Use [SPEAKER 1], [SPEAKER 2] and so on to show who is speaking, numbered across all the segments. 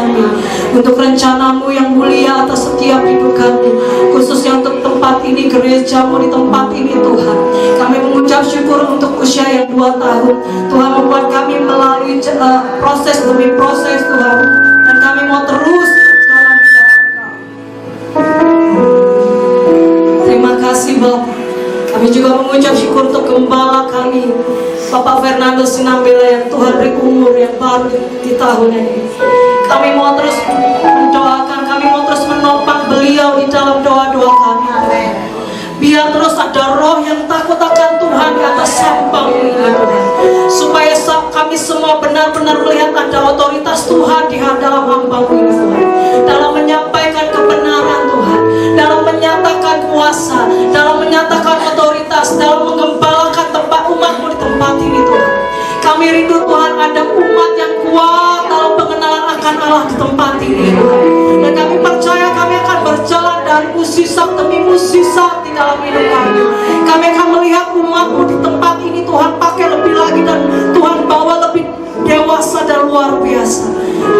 [SPEAKER 1] kami, untuk rencanamu yang mulia atas setiap hidup kami, khususnya untuk tempat ini, gerejamu di tempat ini Tuhan. Kami mengucap syukur untuk usia yang 2 tahun. Tuhan membuat kami melalui proses demi proses Tuhan, dan kami mau terus berjalan di dalam Engkau. Terima kasih Bapak. Kami juga mengucap syukur untuk gembala kami, Bapak Fernando Sinambela, yang Tuhan beri umur yang baru di tahun ini. Kami mau terus mendoakan, kami mau terus menopang beliau di dalam doa-doa kami. Amin. Biar terus ada roh yang takut akan Tuhan di atas sampang ini, supaya kami semua benar-benar melihat ada otoritas Tuhan di dalam hamba-Mu ini Tuhan, dalam menyampaikan kebenaran Tuhan, dalam menyatakan kuasa, dalam menyatakan otoritas, dalam menggembalakan tempat umat-Mu di tempat ini Tuhan. Kami rindu Tuhan ada umat yang kuat dalam pengenalan akan Allah di tempat ini Tuhan. Dan kami percaya kami akan berjalan dari musisat demi musisat di dalam hidup kami. Kami akan melihat umat-Mu di tempat ini Tuhan pakai lebih lagi, dan Tuhan bawa lebih dewasa dan luar biasa.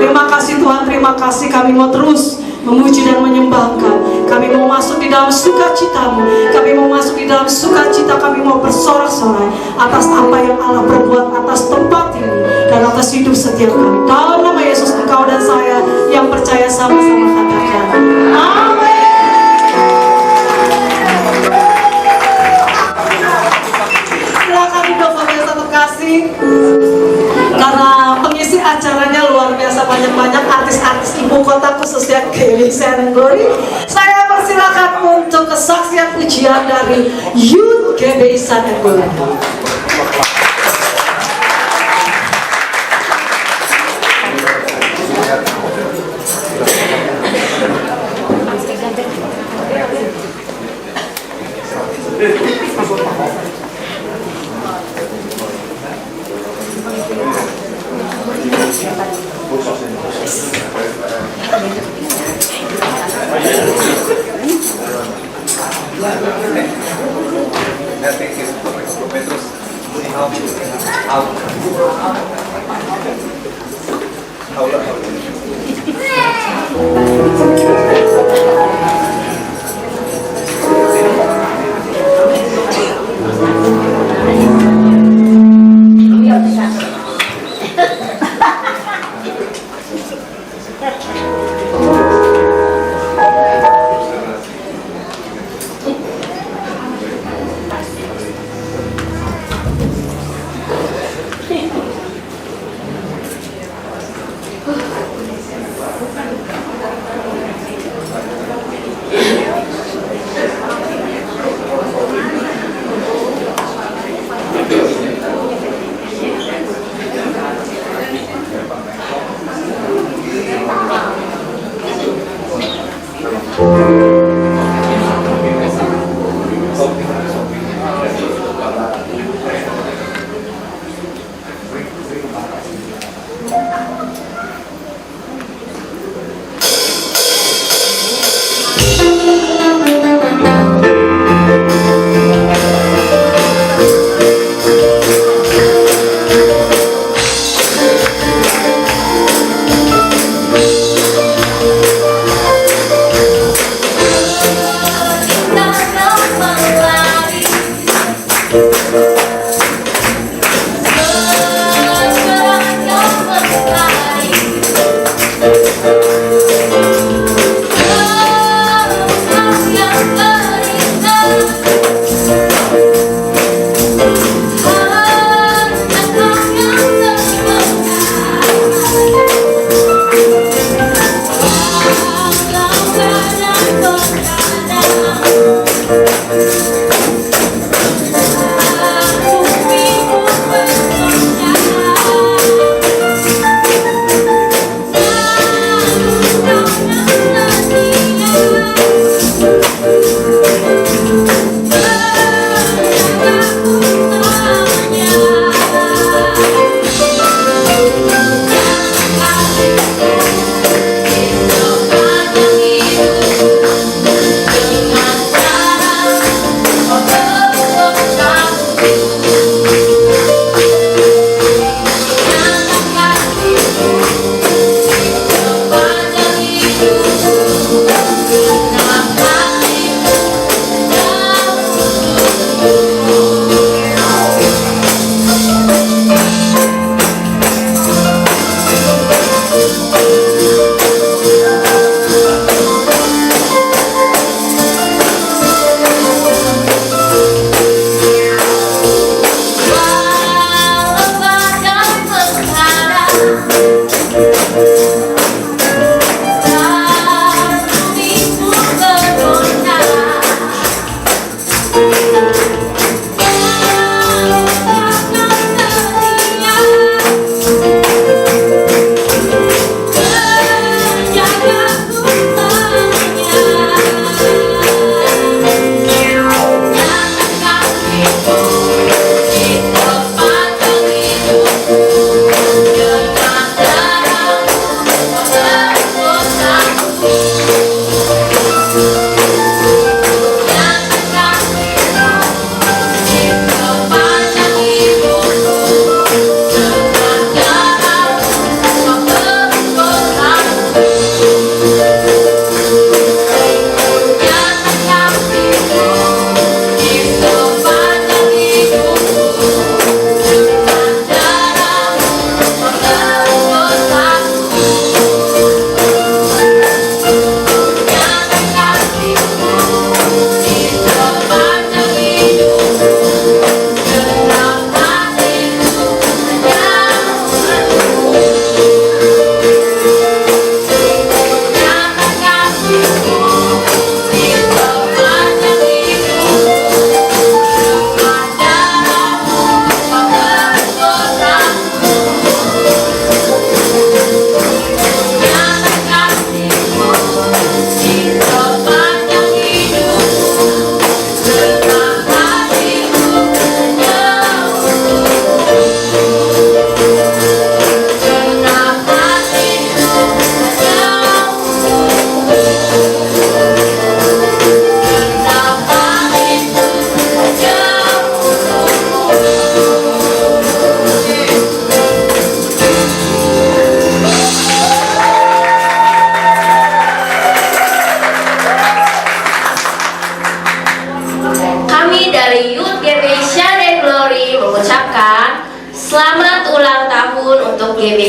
[SPEAKER 1] Terima kasih Tuhan, terima kasih. Kami mau terus memuji dan menyembah Engkau. Kami mau masuk di dalam sukacita-Mu. Kami mau masuk di dalam sukacita. Kami mau bersorak-sorai atas apa yang Allah perbuat atas tempat ini dan atas hidup setiap kami. Dalam nama Yesus, Engkau dan saya yang percaya sama-sama katakan amin. Silakan duduk Bapak yang terkasih. Karena pengisi acaranya luar biasa banyak-banyak artis-artis ibu kota, khususnya Gaby Sharon Glory, saya persilakan untuk kesaksian pujian dari Youth Gaby Sharon Glory.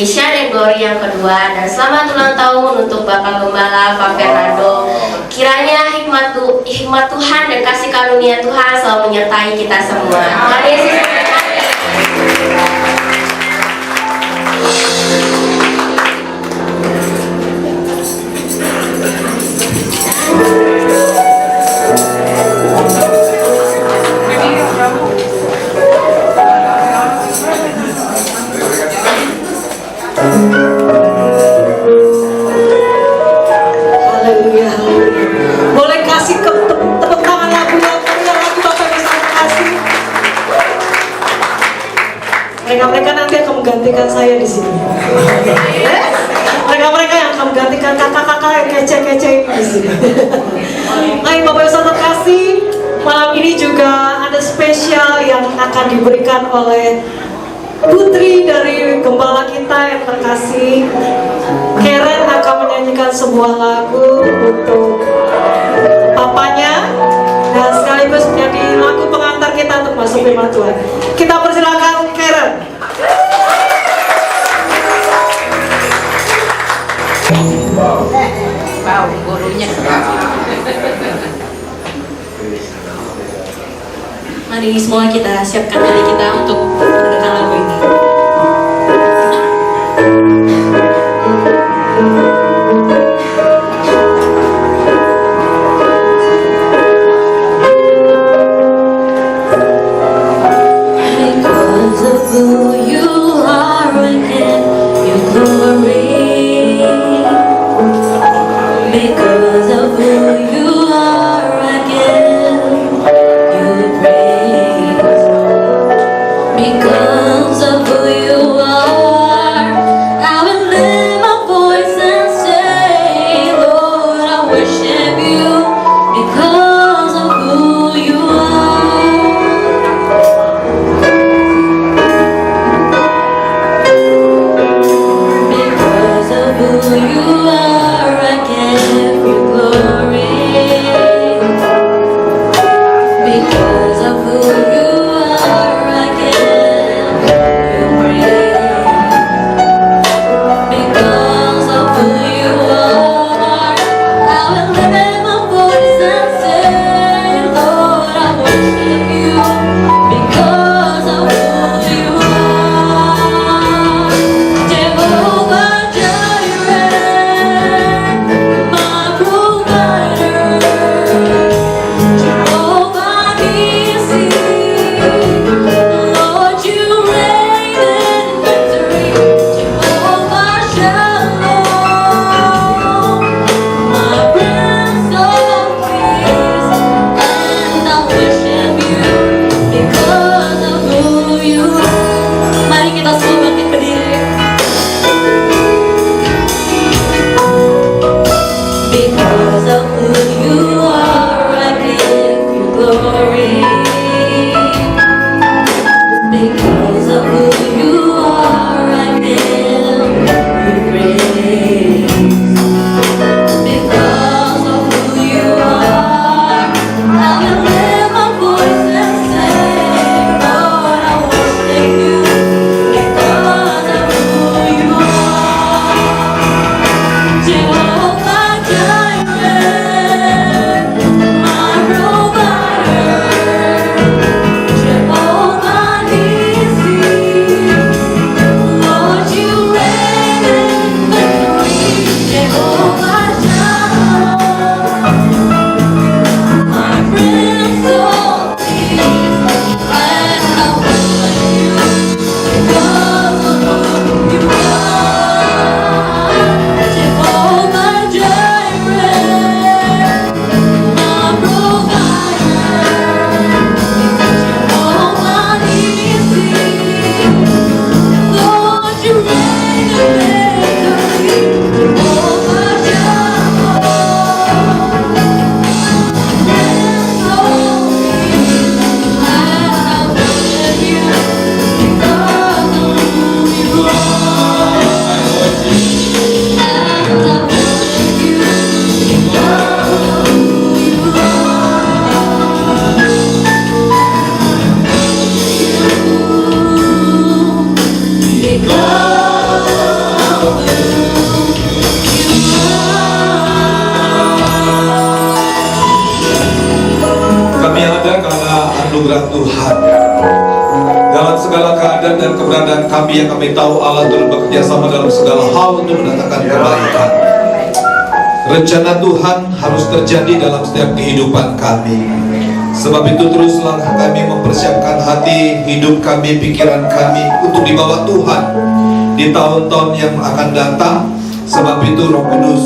[SPEAKER 2] Indonesia dan Glory yang kedua. Dan selamat ulang tahun untuk Bapak Gembala Pak Fernando. Kiranya hikmat Tuhan dan kasih karunia Tuhan selalu menyertai kita semua. Tuhan Yesus memberkati.
[SPEAKER 1] Haleluya, haleluya. Boleh kasih tepuk tangan lagu Bapak Ibu terima kasih. Mereka nanti akan menggantikan saya di sini. Mereka yang akan menggantikan kakak-kakak yang kece-kece di sini. Baik Bapak Ibu terkasih, malam ini juga ada spesial yang akan diberikan oleh putri dari gembala kita yang terkasih. Karen akan menyanyikan sebuah lagu untuk papanya dan sekaligus menjadi lagu pengantar kita untuk masuk firman Tuhan. Kita persilakan Karen.
[SPEAKER 3] Wow, gurunya.
[SPEAKER 1] Mari semua kita siapkan diri kita untuk mendengarkan lagu ini.
[SPEAKER 4] Because of who you are, I give you glory. Because of who you are, I give you praise. Because of who you are, I will lift my voice and say, Lord, I worship you. Because of who you are. Because of who you are, I give you glory.
[SPEAKER 3] dan keberadaan kami yang kami tahu Allah turut bekerja sama dalam segala hal untuk mendatangkan kebaikan. Rencana Tuhan harus terjadi dalam setiap kehidupan kami. Sebab itu teruslah kami mempersiapkan hati, hidup kami, pikiran kami untuk dibawa Tuhan di tahun-tahun yang akan datang. Sebab itu Roh Kudus,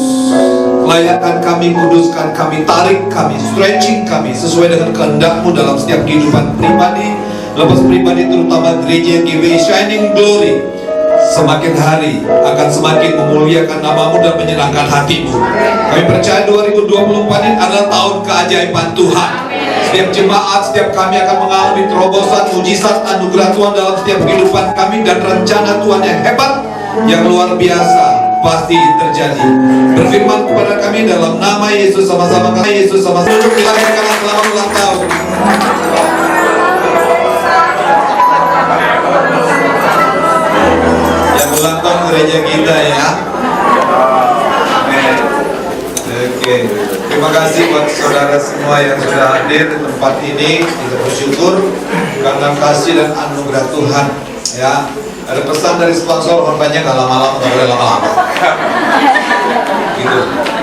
[SPEAKER 3] layakan kami, kuduskan kami, tarik kami, stretching kami sesuai dengan kehendak-Mu dalam setiap kehidupan pribadi, lepas pribadi, terutama gereja GW Shining Glory. Semakin hari akan semakin memuliakan nama-Mu dan menyenangkan hati-Mu. Kami percaya 2024 ini adalah tahun keajaiban Tuhan. Setiap jemaat, setiap kami akan mengalami terobosan, mujizat, anugerah Tuhan dalam setiap kehidupan kami, dan rencana Tuhan yang hebat, yang luar biasa pasti terjadi. Berfirman kepada kami dalam nama Yesus, sama-sama kami Yesus sama-sama dilahirkan selamat ulang tahun. Yang ulang tahun gereja kita ya. Oke. Terima kasih buat saudara semua yang sudah hadir di tempat ini. Kita bersyukur karena kasih dan anugerah Tuhan ya. Ada pesan dari sponsor, korbannya nggak lama-lama, nggak boleh lama-lama. Gitu.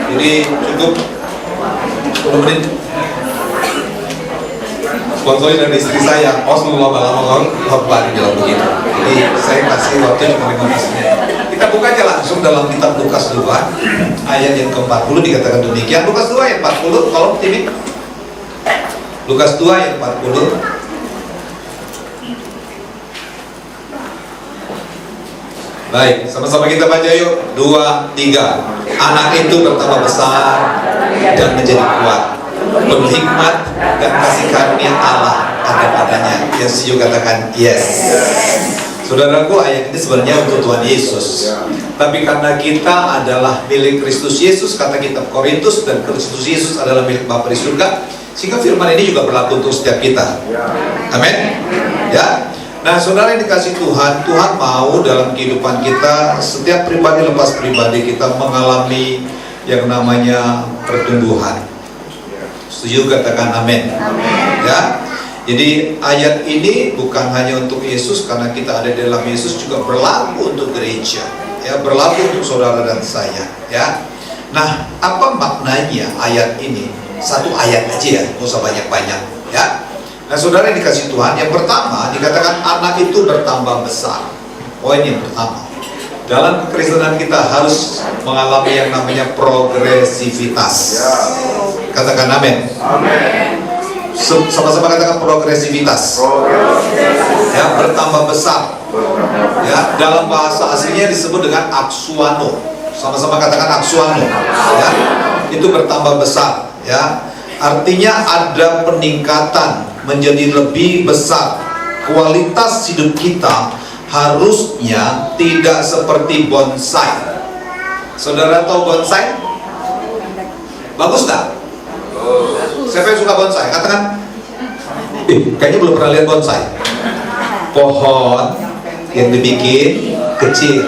[SPEAKER 3] Jadi cukup 10 menit. Sponsornya dari istri saya, selalu lama-lama khotbah bilang begitu. Jadi saya kasih waktu cuma 15 menit. Kita buka aja langsung dalam kitab Lukas 2 ayat yang ke-40 dikatakan demikian. Lukas 2 ayat 40, tolong timing. Lukas 2 ayat 40. Baik, sama-sama kita baca yuk. 2, 3. Anak itu bertambah besar dan menjadi kuat, penuh hikmat dan kasih karunia Allah ada padanya. Yang setuju katakan yes. Saudaraku, ayat ini sebenarnya untuk Tuhan Yesus, tapi karena kita adalah milik Kristus Yesus, kata kitab Korintus, dan Kristus Yesus adalah milik Bapa di surga, sehingga firman ini juga berlaku untuk setiap kita. Amin. Ya. Nah, saudara yang dikasih Tuhan, Tuhan mau dalam kehidupan kita, setiap pribadi lepas pribadi kita mengalami yang namanya pertumbuhan. Setuju katakan amin. Ya. Jadi ayat ini bukan hanya untuk Yesus, karena kita ada di dalam Yesus, juga berlaku untuk gereja. Ya, berlaku untuk saudara dan saya. Ya. Nah, apa maknanya ayat ini? Satu ayat aja ya, nggak usah banyak-banyak. Ya. Nah, saudara yang dikasih Tuhan, yang pertama dikatakan anak itu bertambah besar. Poin yang pertama, dalam kekristenan kita harus mengalami yang namanya progresivitas. Katakan amin. Sama-sama katakan progresivitas. Ya, bertambah besar. Ya, dalam bahasa aslinya disebut dengan aksuano. Sama-sama katakan aksuano. Ya, itu bertambah besar. Ya, artinya ada peningkatan menjadi lebih besar. Kualitas hidup kita harusnya tidak seperti bonsai. Saudara tahu bonsai? Bagus nggak? Siapa yang suka bonsai? Katakan. Kayaknya belum pernah lihat bonsai. Pohon yang dibikin kecil.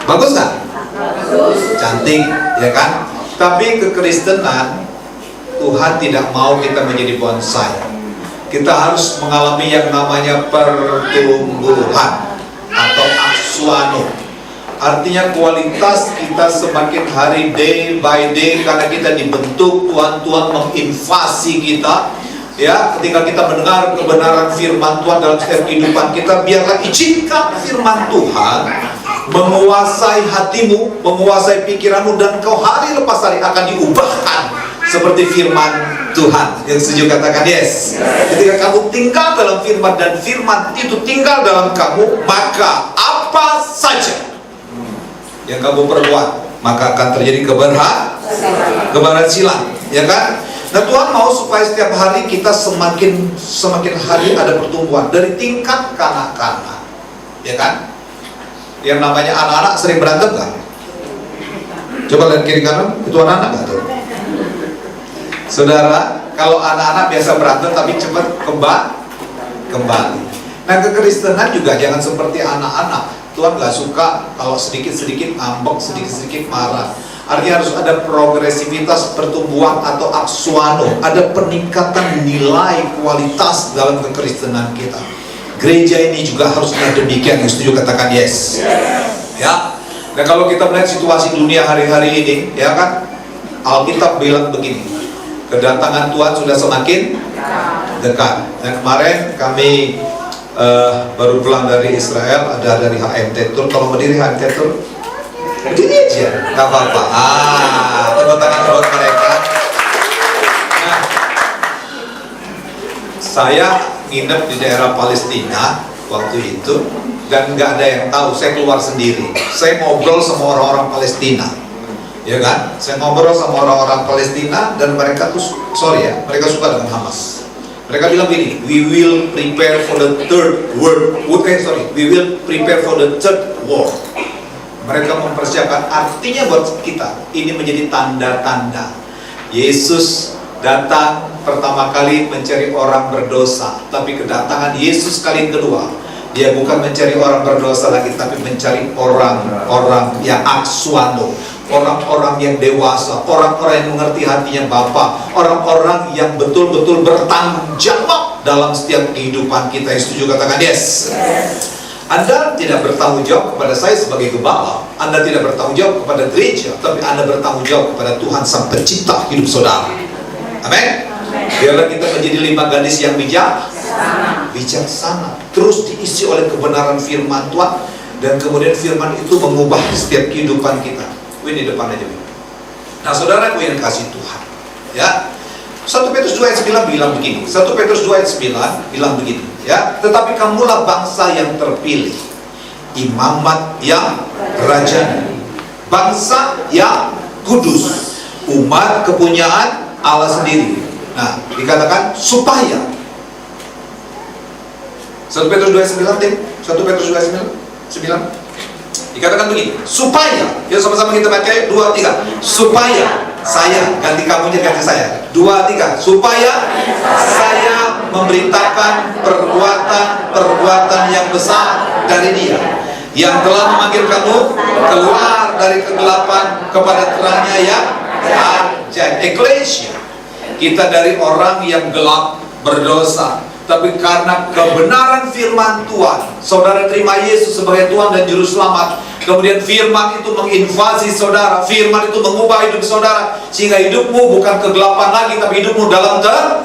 [SPEAKER 3] Bagus nggak? Cantik, ya kan? Tapi kekristenan, Tuhan tidak mau kita menjadi bonsai. Kita harus mengalami yang namanya pertumbuhan atau aksuano. Artinya kualitas kita semakin hari, day by day, karena kita dibentuk, Tuhan menginvasi kita. Ya, ketika kita mendengar kebenaran firman Tuhan dalam setiap kehidupan kita, biarlah izinkan firman Tuhan menguasai hatimu, menguasai pikiranmu, dan kau hari lepas hari akan diubahkan seperti firman Tuhan. Yang setuju katakan yes. Ketika kamu tinggal dalam firman dan firman itu tinggal dalam kamu, maka apa saja yang kamu perbuat, maka akan terjadi keberhasilan, ya kan? Nah, Tuhan mau supaya setiap hari kita semakin hari ada pertumbuhan dari tingkat kanak-kanak, ya kan? Yang namanya anak-anak sering berantem nggak? Coba lihat kiri kanan, itu anak-anak nggak tuh? Saudara, kalau anak-anak biasa berantem tapi cepat kembali. Nah, kekristenan juga jangan seperti anak-anak. Tuhan gak suka kalau sedikit-sedikit ngambek, sedikit-sedikit marah. Artinya harus ada progresivitas pertumbuhan atau aksuano. Ada peningkatan nilai kualitas dalam kekristenan kita. Gereja ini juga harusnya demikian. Yang setuju katakan yes. Ya. Dan kalau kita melihat situasi dunia hari-hari ini, ya kan, Alkitab bilang begini, kedatangan Tuhan sudah semakin dekat. Dan kemarin kami baru pulang dari Israel, ada dari HMT Tour. Kalau berdiri HMT Tour, berdiri aja, nggak apa-apa. Tepuk tangan buat mereka. Nah, saya nginep di daerah Palestina waktu itu, dan nggak ada yang tahu. Saya keluar sendiri. Saya ngobrol sama orang-orang Palestina, ya kan? Saya ngobrol sama orang-orang Palestina, dan mereka tuh, mereka suka dengan Hamas. Mereka bilang begini, we will prepare for the third world. We will prepare for the third war. Mereka mempersiapkan, artinya buat kita ini menjadi tanda-tanda. Yesus datang pertama kali mencari orang berdosa, tapi kedatangan Yesus kali kedua, dia bukan mencari orang berdosa lagi, tapi mencari orang-orang yang aksuano, orang-orang yang dewasa, orang-orang yang mengerti hatinya Bapa, orang-orang yang betul-betul bertanggung jawab dalam setiap kehidupan kita. Yang setuju katakan yes. Anda tidak bertanggung jawab kepada saya sebagai gembala, Anda tidak bertanggung jawab kepada gereja, tapi Anda bertanggung jawab kepada Tuhan Sang Pencipta hidup saudara. Amin. Biarlah kita menjadi 5 gadis yang bijaksana, terus diisi oleh kebenaran firman Tuhan, dan kemudian firman itu mengubah setiap kehidupan kita. Ini di depan aja. Nah, saudaraku yang kasih Tuhan, ya, 1 Petrus 2 ayat 9 bilang begini. 1 Petrus 2 ayat 9 bilang begini, ya, tetapi kamulah bangsa yang terpilih, imamat yang rajani, bangsa yang kudus, umat kepunyaan Allah sendiri. Nah, dikatakan supaya 1 Petrus 2 ayat 9, tim. 1 Petrus 2 ayat 9 dikatakan begini, supaya, ya sama-sama kita baca, 2, 3, supaya saya, ganti kamunya ganti saya, 2, 3, supaya saya memberitakan perbuatan yang besar dari Dia yang telah memanggil kamu keluar dari kegelapan kepada terangnya yang ajaib. Eklesia, kita dari orang yang gelap berdosa, tapi karena kebenaran firman Tuhan, saudara terima Yesus sebagai Tuhan dan Juru Selamat. Kemudian firman itu menginvasi saudara, firman itu mengubah hidup saudara, sehingga hidupmu bukan kegelapan lagi, tapi hidupmu dalam terang.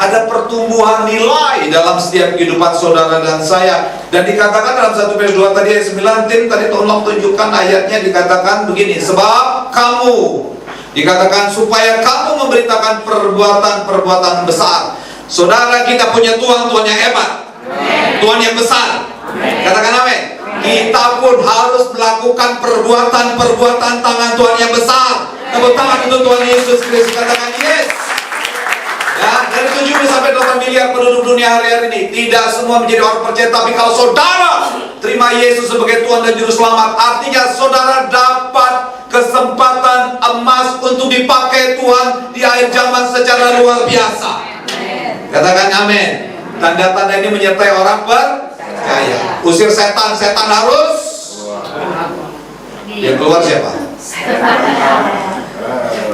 [SPEAKER 3] Ada pertumbuhan nilai dalam setiap kehidupan saudara dan saya. Dan dikatakan dalam 1 Petrus 2 tadi ayat 9, tim tadi tolong tunjukkan ayatnya. Dikatakan begini, sebab kamu, dikatakan supaya kamu memberitakan perbuatan besar. Saudara, kita punya Tuhan yang hebat, Tuhan yang besar. Katakan amin. Kita pun harus melakukan perbuatan tangan Tuhan yang besar. Tepuk tangan untuk Tuhan Yesus Kristus. Katakan yes. Ya, dari 70 sampai 8 miliar penduduk dunia hari-hari ini, tidak semua menjadi orang percaya. Tapi kalau saudara terima Yesus sebagai Tuhan dan Juru Selamat, artinya saudara dapat kesempatan emas untuk dipakai Tuhan di akhir zaman secara luar biasa. Katakan amin. Tanda-tanda ini menyertai orang percaya. Usir setan harus. Yang keluar siapa?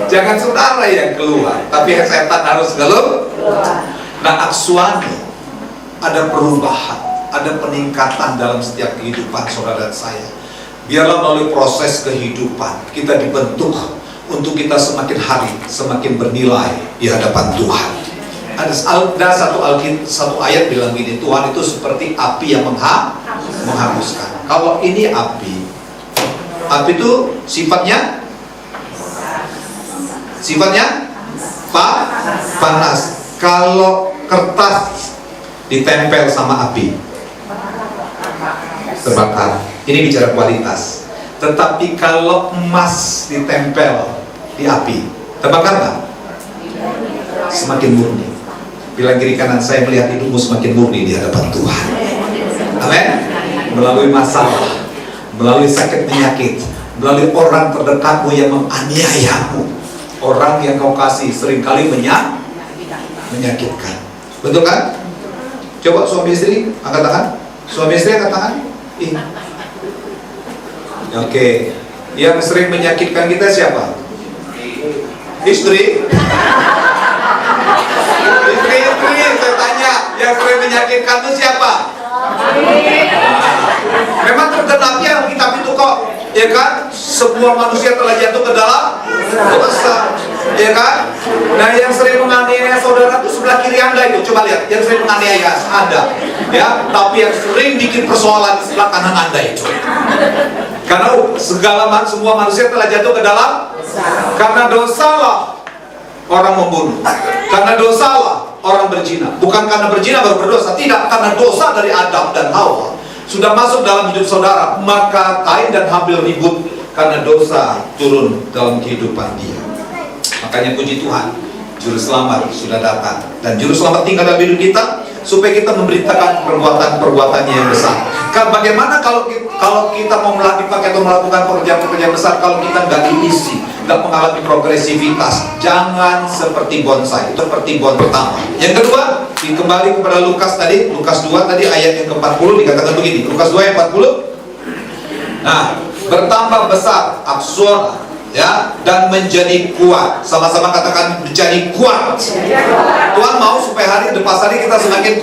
[SPEAKER 3] Jangan saudara yang keluar, tapi setan harus keluar. Nah, aksuano, ada perubahan, ada peningkatan dalam setiap kehidupan saudara dan saya. Biarlah melalui proses kehidupan kita dibentuk untuk kita semakin hari semakin bernilai di hadapan Tuhan. Ada satu ayat bilang gini, Tuhan itu seperti api yang menghanguskan. Kalau ini api itu sifatnya panas. Kalau kertas ditempel sama api, terbakar. Ini bicara kualitas. Tetapi kalau emas ditempel di api, terbakar nggak? Semakin murni. Bilang kiri kanan saya, melihat hidupmu semakin murni di hadapan Tuhan. Amin. Melalui masalah, melalui sakit penyakit, melalui orang terdekatmu yang menganiayamu, orang yang kau kasih seringkali menyakitkan. Betul kan? Coba suami istri angkat tangan. Suami istri angkat tangan. Oke. Yang sering menyakitkan kita siapa? Istri. Istri, saya tanya, yang sering menyakitkan itu siapa? Memang tergenapi Alkitab itu kok, ya kan? Semua manusia telah jatuh ke dalam dosa, ya kan? Nah, yang sering menganiaya saudara itu sebelah kiri Anda itu, coba lihat, yang sering menganiaya Anda, ya. Tapi yang sering bikin persoalan di sebelah kanan Anda itu, karena semua manusia telah jatuh ke dalam, karena dosalah orang membunuh, karena dosalah orang berzina. Bukan karena berzina baru berdosa, tidak, karena dosa dari Adam dan Hawa sudah masuk dalam hidup saudara, maka Kain dan Habil ribut karena dosa turun dalam kehidupan dia. Makanya puji Tuhan, Juru Selamat sudah datang, dan Juru Selamat tinggal dalam hidup kita supaya kita memberitakan perbuatan-perbuatannya yang besar. Bagaimana kalau kita mau dipakai atau melakukan pekerjaan-pekerjaan besar kalau kita nggak diisi, nggak mengalami progresivitas? Jangan seperti bonsai, itu seperti pohon pertama. Yang kedua, kembali kepada Lukas tadi, Lukas 2 tadi ayat yang ke-40 dikatakan begini, Lukas 2 ayat 40. Nah, bertambah besar Aksuana, ya, dan menjadi kuat. Sama-sama katakan menjadi kuat. Tuhan mau supaya hari depan hari kita semakin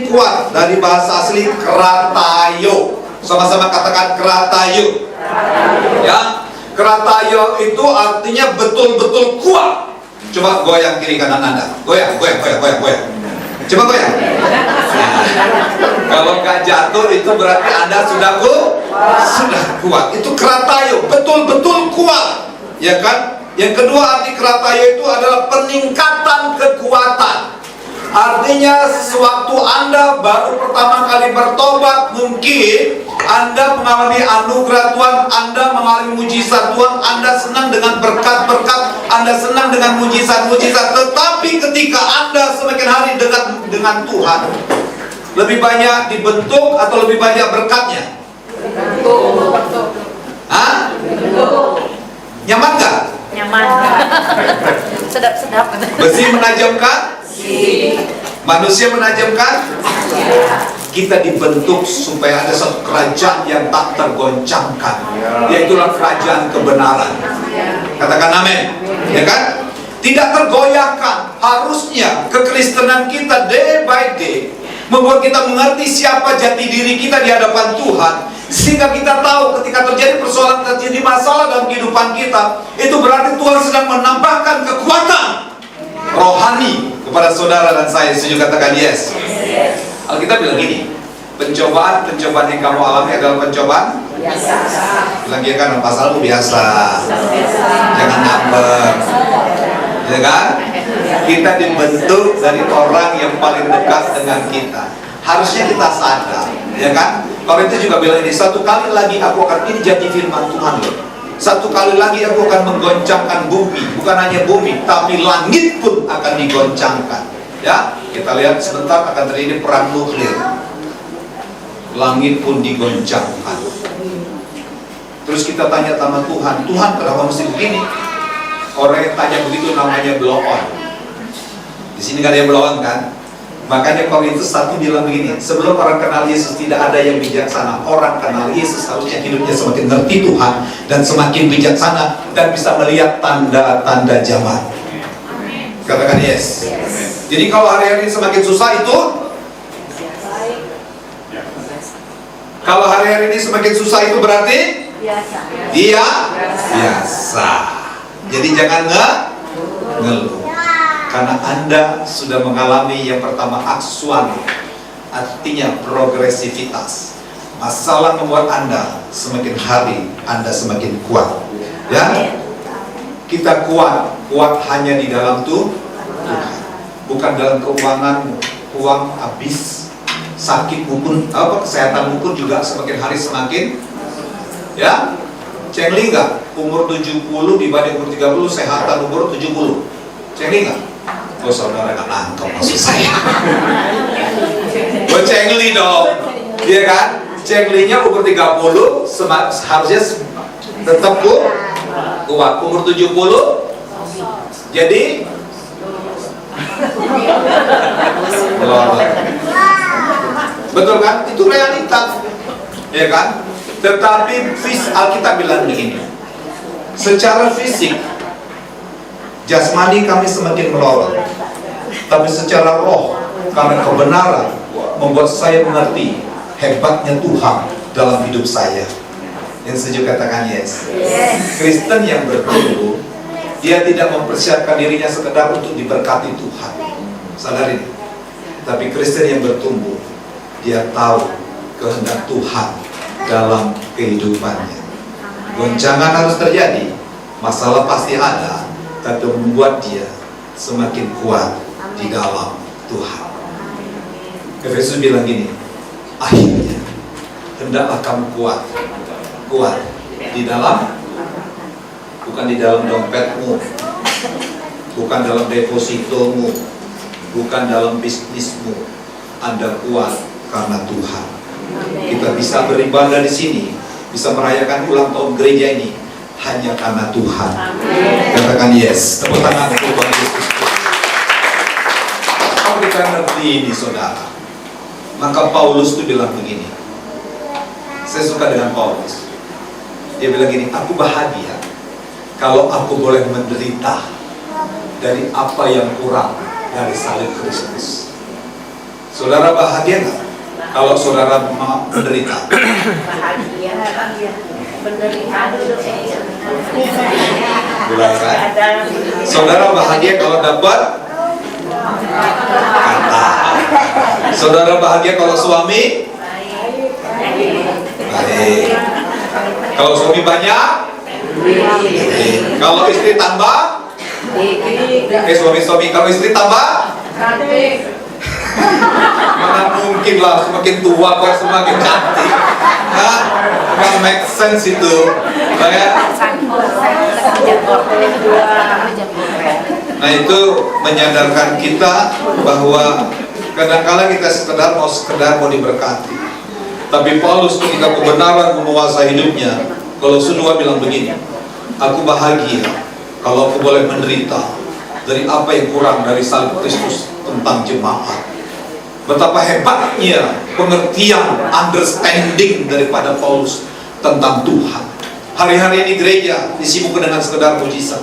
[SPEAKER 3] kuat. Dari bahasa asli kratayo. Sama-sama katakan kratayo. Ya, kratayo itu artinya betul-betul kuat. Coba goyang kiri kanan Anda. Goyang. Coba goyang. Kalau nggak jatuh itu berarti Anda sudah kuat. Itu kratayo, betul-betul kuat, ya kan? Yang kedua arti kratayo itu adalah peningkatan kekuatan. Artinya sewaktu Anda baru pertama kali bertobat, mungkin Anda mengalami anugerah Tuhan, Anda mengalami mujizat Tuhan, Anda senang dengan berkat-berkat, Anda senang dengan mujizat-mujizat. Tetapi ketika Anda semakin hari dekat dengan Tuhan, lebih banyak dibentuk atau lebih banyak berkatnya? Hah? Nyaman gak?
[SPEAKER 4] Nyaman. Sedap-sedap.
[SPEAKER 3] Besi menajamkan? Manusia menajamkan? Kita dibentuk supaya ada satu kerajaan yang tak tergoncangkan, yaitulah kerajaan kebenaran. Katakan amin, ya kan? Tidak tergoyahkan. Harusnya kekristenan kita day by day membuat kita mengerti siapa jati diri kita di hadapan Tuhan, sehingga kita tahu ketika terjadi persoalan, terjadi masalah dalam kehidupan kita, itu berarti Tuhan sedang menambahkan kekuatan rohani kepada saudara dan saya. Setuju katakan yes. Alkitab bilang gini, pencobaan yang kamu alami adalah pencobaan biasa. Bilang dia kan pasalmu biasa. Jangan ngambek, ya kan? Kita dibentuk dari orang yang paling dekat dengan kita. Harusnya kita sadar, ya kan? Kalau itu juga bilang ini, satu kali lagi aku akan, ini jadi firman Tuhan loh. Satu kali lagi aku akan menggoncangkan bumi. Bukan hanya bumi, tapi langit pun akan digoncangkan. Ya, kita lihat sebentar akan terjadi perang nuklir. Langit pun digoncangkan. Terus kita tanya sama Tuhan, Tuhan kenapa mesti begini? Orang yang tanya begitu namanya blow on. Di sini gak ada yang blow on kan? Makanya Korintus 1 bilang begini, sebelum orang kenal Yesus tidak ada yang bijaksana. Orang kenal Yesus harusnya hidupnya semakin ngerti Tuhan dan semakin bijaksana dan bisa melihat tanda-tanda zaman. Katakan yes. Jadi kalau hari-hari semakin susah itu, kalau hari-hari ini semakin susah itu berarti biasa. Jadi jangan ngeluh. Karena Anda sudah mengalami yang pertama aksuan, artinya progresivitas. Masalah membuat Anda semakin hari Anda semakin kuat. Ya, kita kuat hanya di dalam Tuhan, bukan dalam keuangan. Uang habis, sakit pun kesehatanmu pun juga semakin hari semakin. Ya, cengli nggak? Umur 70 dibanding umur 30, sehatan umur 70. Cengli nggak? Oh saudara nggak nangkep maksud saya. Oh cengli dong, iya kan? Cenglinya umur 30 harusnya tetap kuat. Umur 70 jadi betul kan? Itu realitas, ya kan? Tetapi Alkitab bilang begini, secara fisik jasmani kami semakin melorot, tapi secara roh karena kebenaran membuat saya mengerti hebatnya Tuhan dalam hidup saya. Yang setuju katakan yes. Kristen yang bertumbuh, dia tidak mempersiapkan dirinya sekedar untuk diberkati Tuhan. Sadarin. Tapi Kristen yang bertumbuh, dia tahu kehendak Tuhan dalam kehidupannya. Goncangan harus terjadi, masalah pasti ada, tapi membuat dia semakin kuat di dalam Tuhan. Efesus bilang gini, akhirnya hendaklah kamu kuat di dalam, bukan di dalam dompetmu, bukan dalam depositomu, bukan dalam bisnismu. Anda kuat karena Tuhan. Kita bisa beribadah di sini, bisa merayakan ulang tahun gereja ini hanya karena Tuhan. Katakan yes. Tepuk tangan untuk Tuhan Yesus. Kalau kita ngerti ini, saudara, maka Paulus itu bilang begini. Saya suka dengan Paulus. Dia bilang gini, aku bahagia kalau aku boleh menderita dari apa yang kurang dari salib Kristus. Saudara bahagia nggak kalau saudara menderita?
[SPEAKER 2] Bahagia. Menderita dulu.
[SPEAKER 3] Saudara bahagia kalau dapat kata. Saudara bahagia kalau suami baik. Kalau suami banyak baik. Kalau istri tambah suami kalau istri tambah mana mungkin lah, semakin tua kok semakin cantik. Nggak make sense itu. Nah itu menyadarkan kita bahwa kadang-kala kita sekedar mau diberkati. Tapi Paulus ketika kebenaran menguasai hidupnya, kalau Kolose bilang begini, aku bahagia kalau aku boleh menderita dari apa yang kurang dari salib Kristus tentang jemaat. Betapa hebatnya pengertian, understanding daripada Paulus tentang Tuhan. Hari-hari ini gereja disibukkan dengan sekedar mujizat,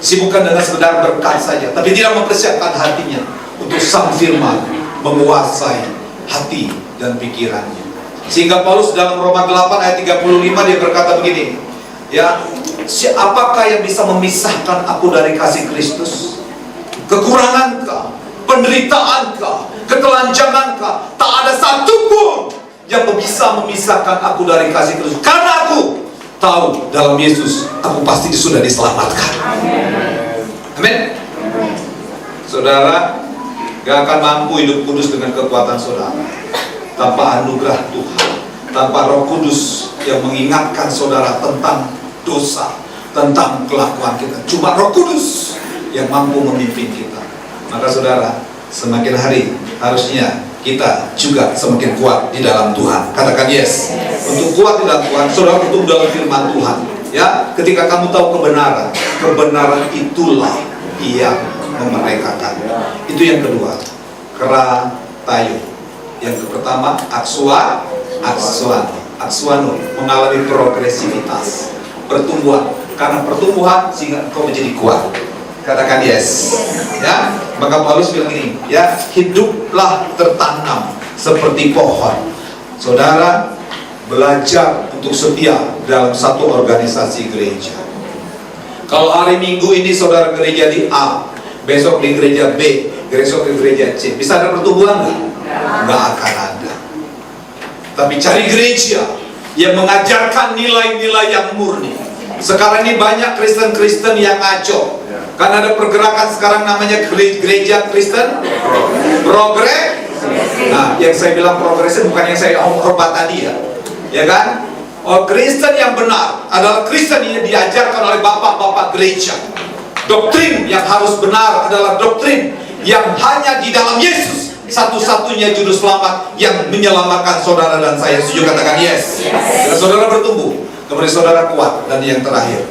[SPEAKER 3] disibukkan dengan sekedar berkat saja, tapi tidak mempersiapkan hatinya untuk sang firman menguasai hati dan pikirannya. Sehingga Paulus dalam Roma 8 ayat 35 dia berkata begini, ya, siapakah yang bisa memisahkan aku dari kasih Kristus? Kekurangankah? Penderitaankah? Ketelanjangankah? Tak ada satupun yang bisa memisahkan aku dari kasih Kristus. Karena aku tahu dalam Yesus aku pasti sudah diselamatkan. Amin. Saudara gak akan mampu hidup kudus dengan kekuatan saudara tanpa anugerah Tuhan, tanpa Roh Kudus yang mengingatkan saudara tentang dosa, tentang kelakuan kita. Cuma Roh Kudus yang mampu memimpin kita. Maka saudara, semakin hari harusnya kita juga semakin kuat di dalam Tuhan. Katakan yes. Untuk kuat di dalam Tuhan, saudara tumbuh dalam firman Tuhan. Ya, ketika kamu tahu kebenaran, kebenaran itulah yang memerdekakan. Itu yang kedua, kera tayu. Yang pertama, aksuano, mengalami progresivitas, pertumbuhan. Karena pertumbuhan sehingga kau menjadi kuat. Katakan yes. Ya, maka Paulus bilang ini, ya, hiduplah tertanam seperti pohon. Saudara belajar untuk setia dalam satu organisasi gereja. Kalau hari Minggu ini saudara gereja di A, besok di gereja B, besok di gereja C, bisa ada pertumbuhan nggak? Nggak akan ada. Tapi cari gereja yang mengajarkan nilai-nilai yang murni. Sekarang ini banyak Kristen-Kristen yang ngaco. Kan ada pergerakan sekarang namanya gereja Kristen progres. Nah, yang saya bilang progresif bukan yang saya hormat tadi ya. Ya kan? Oh, Kristen yang benar adalah Kristen yang diajarkan oleh bapak-bapak gereja. Doktrin yang harus benar adalah doktrin yang hanya di dalam Yesus. Satu-satunya juru selamat yang menyelamatkan saudara dan saya. Setuju katakan yes. Dan saudara bertumbuh, kemudian saudara kuat. Dan yang terakhir,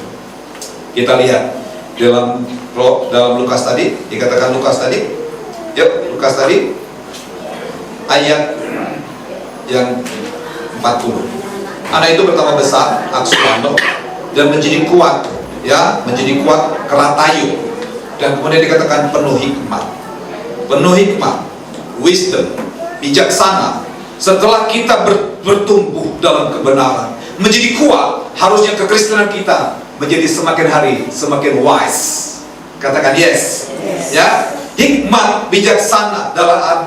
[SPEAKER 3] kita lihat dalam Lukas tadi, dikatakan Lukas tadi. Yuk, Lukas tadi ayat yang 40. Anak itu bertambah besar, aksuano, dan menjadi kuat, ya, menjadi kuat keratayu. Dan kemudian dikatakan penuh hikmat, wisdom, bijaksana. Setelah kita bertumbuh dalam kebenaran, menjadi kuat, harusnya kekristenan kita menjadi semakin hari semakin wise. Katakan yes. Ya, hikmat, bijaksana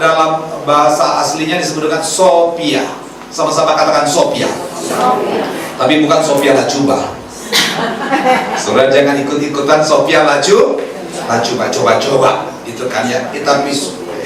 [SPEAKER 3] dalam bahasa aslinya disebut dengan Sophia. Sama-sama katakan Sophia. Tapi bukan Sophia Lajuba. Saudara jangan ikut-ikutan Sophia Lajuba, coba-coba itu kan ya. Tapi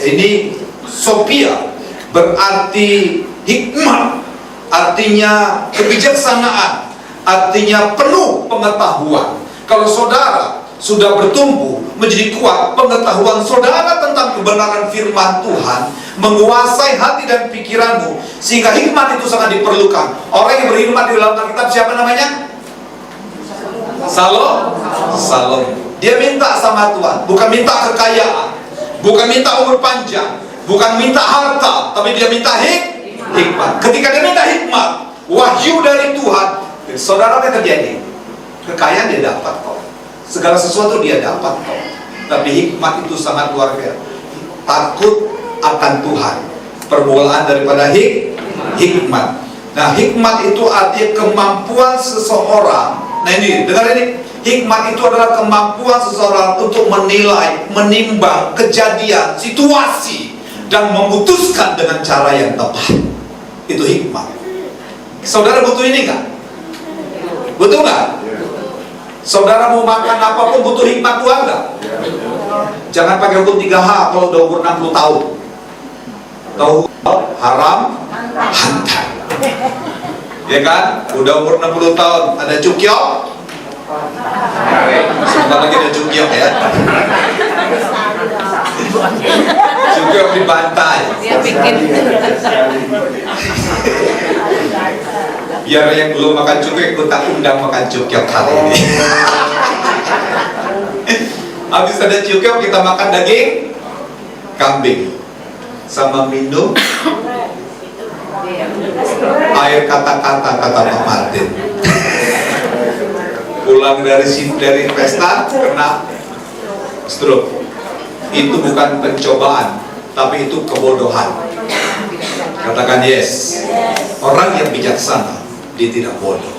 [SPEAKER 3] ini Sophia berarti hikmat, artinya kebijaksanaan, artinya penuh pengetahuan. Kalau saudara sudah bertumbuh menjadi kuat, pengetahuan saudara tentang kebenaran firman Tuhan menguasai hati dan pikiranmu, sehingga hikmat itu sangat diperlukan. Orang yang berhikmat di dalam Alkitab siapa namanya? Salomo. Dia minta sama Tuhan, bukan minta kekayaan, bukan minta umur panjang, bukan minta harta, tapi dia minta hikmat. Ketika dia minta hikmat, wahyu dari Tuhan, saudara apa yang terjadi? Kekayaan dia dapat kok, segala sesuatu dia dapat kok. Tapi hikmat itu sangat luar biasa. Takut akan Tuhan, permulaan daripada hikmat. Nah, hikmat itu artinya kemampuan seseorang. Nah ini, dengar ini, hikmat itu adalah kemampuan seseorang untuk menilai, menimbang kejadian, situasi, dan memutuskan dengan cara yang tepat. Itu hikmat. Saudara butuh ini nggak? Butuh nggak? Saudara mau makan apapun butuh hikmat Tuhan nggak? Jangan pakai hukum 3H kalau udah umur 60 tahun. Tahu haram, hantar. Ya kan? Udah umur 60 tahun, ada cukyok. Sebentar lagi ada cukyok ya. Cukyok dibantai. Biar yang belum makan cukyok, kita undang makan cukyok kali ini. Habis ada cukyok, kita makan daging kambing sama minum air kata-kata kata Pak Martin. Pulang dari pesta kena stroke. Itu bukan pencobaan, tapi itu kebodohan. Katakan yes. Orang yang bijaksana, dia tidak bodoh.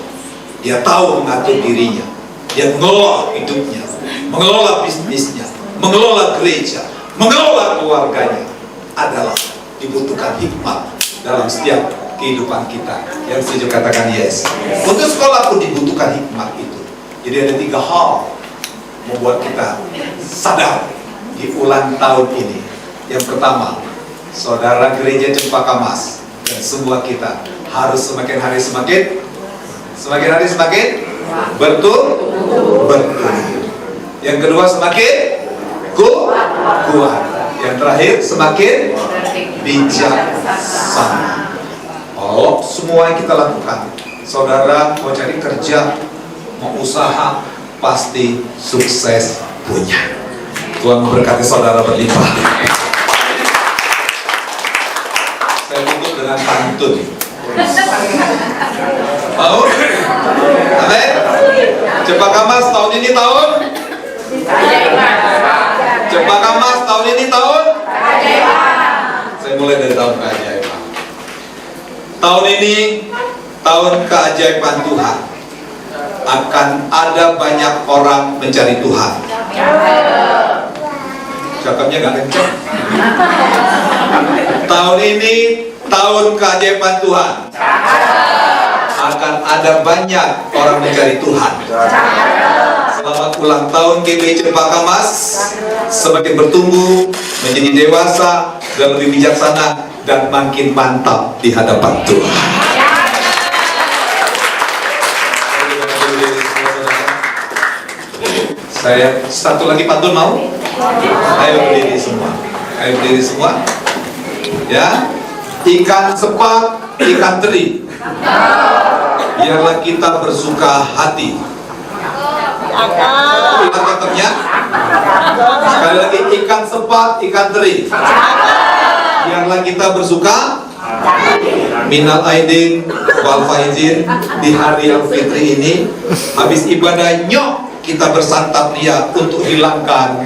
[SPEAKER 3] Dia tahu mengatur dirinya. Dia mengelola hidupnya, mengelola bisnisnya, mengelola gereja, mengelola keluarganya. Adalah dibutuhkan hikmat dalam setiap kehidupan kita. Yang setuju katakan yes. Untuk sekolah pun dibutuhkan hikmat itu. Jadi ada 3 hal membuat kita sadar di ulang tahun ini. Yang pertama, saudara gereja Cempaka Mas dan semua kita harus semakin hari semakin bertumbuh. Yang kedua semakin kuat. Yang terakhir semakin bijaksana. Oh, semua yang kita lakukan, saudara mau cari kerja, mau usaha, pasti sukses punya. Tuhan memberkati saudara berlimpah. Saya tutup dengan pantun. Mau? Amin. Cempaka Mas tahun ini tahun? Cempaka Mas tahun ini tahun? Saya mulai dari tahun keajaiban. Tahun ini tahun keajaiban Tuhan. Akan ada banyak orang mencari Tuhan. Cakapnya gak kenceng. Tahun ini tahun keajaiban Tuhan. Akan ada banyak orang mencari Tuhan. Selamat ulang tahun GBI Cempaka Mas. Semakin bertumbuh, menjadi dewasa dan lebih bijaksana dan makin mantap di hadapan Tuhan. Saya satu lagi pantun mau? Ayo berdiri semua. Ayo berdiri semua. Ya. Ikan sepat, ikan teri. Biarlah kita bersuka hati. Ingat kantongnya. Sekali lagi, ikan sepat, ikan teri. Biarlah kita bersuka. Minal aidin wal faizin. Di hari yang fitri ini, habis ibadah nyok, kita bersantap ria untuk hilangkan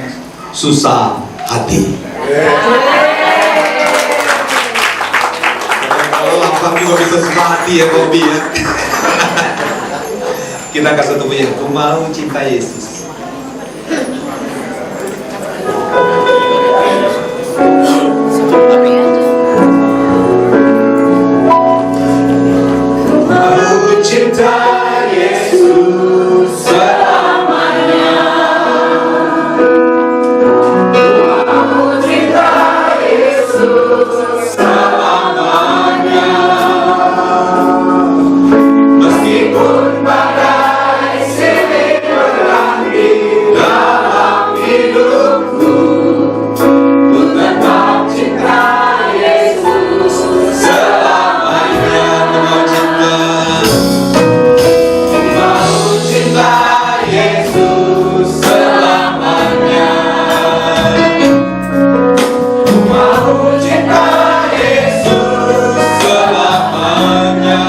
[SPEAKER 3] susah hati. Abang juga bisa sepati ya Bobby ya. Kita akan satu punya, ku mau cinta Yesus. Ku mau cinta Yesus selamanya. Ku mau cinta Yesus selamanya. Meskipun badai silih berganti dalam hidupku, ku tetap cinta Yesus selamanya. Ku mau cinta Yesus selamanya. Ku mau cinta Yesus selamanya.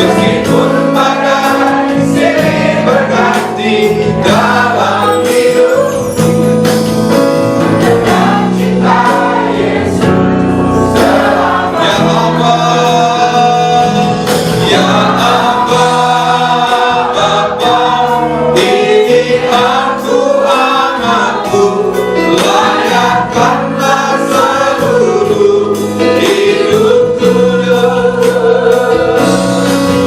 [SPEAKER 3] Meskipun badai silih berganti dalam hidupku, tetap cinta Yesus selamanya. Ya Aba, Bapa, ini aku anakku, layakkanlah seluruh hidupku.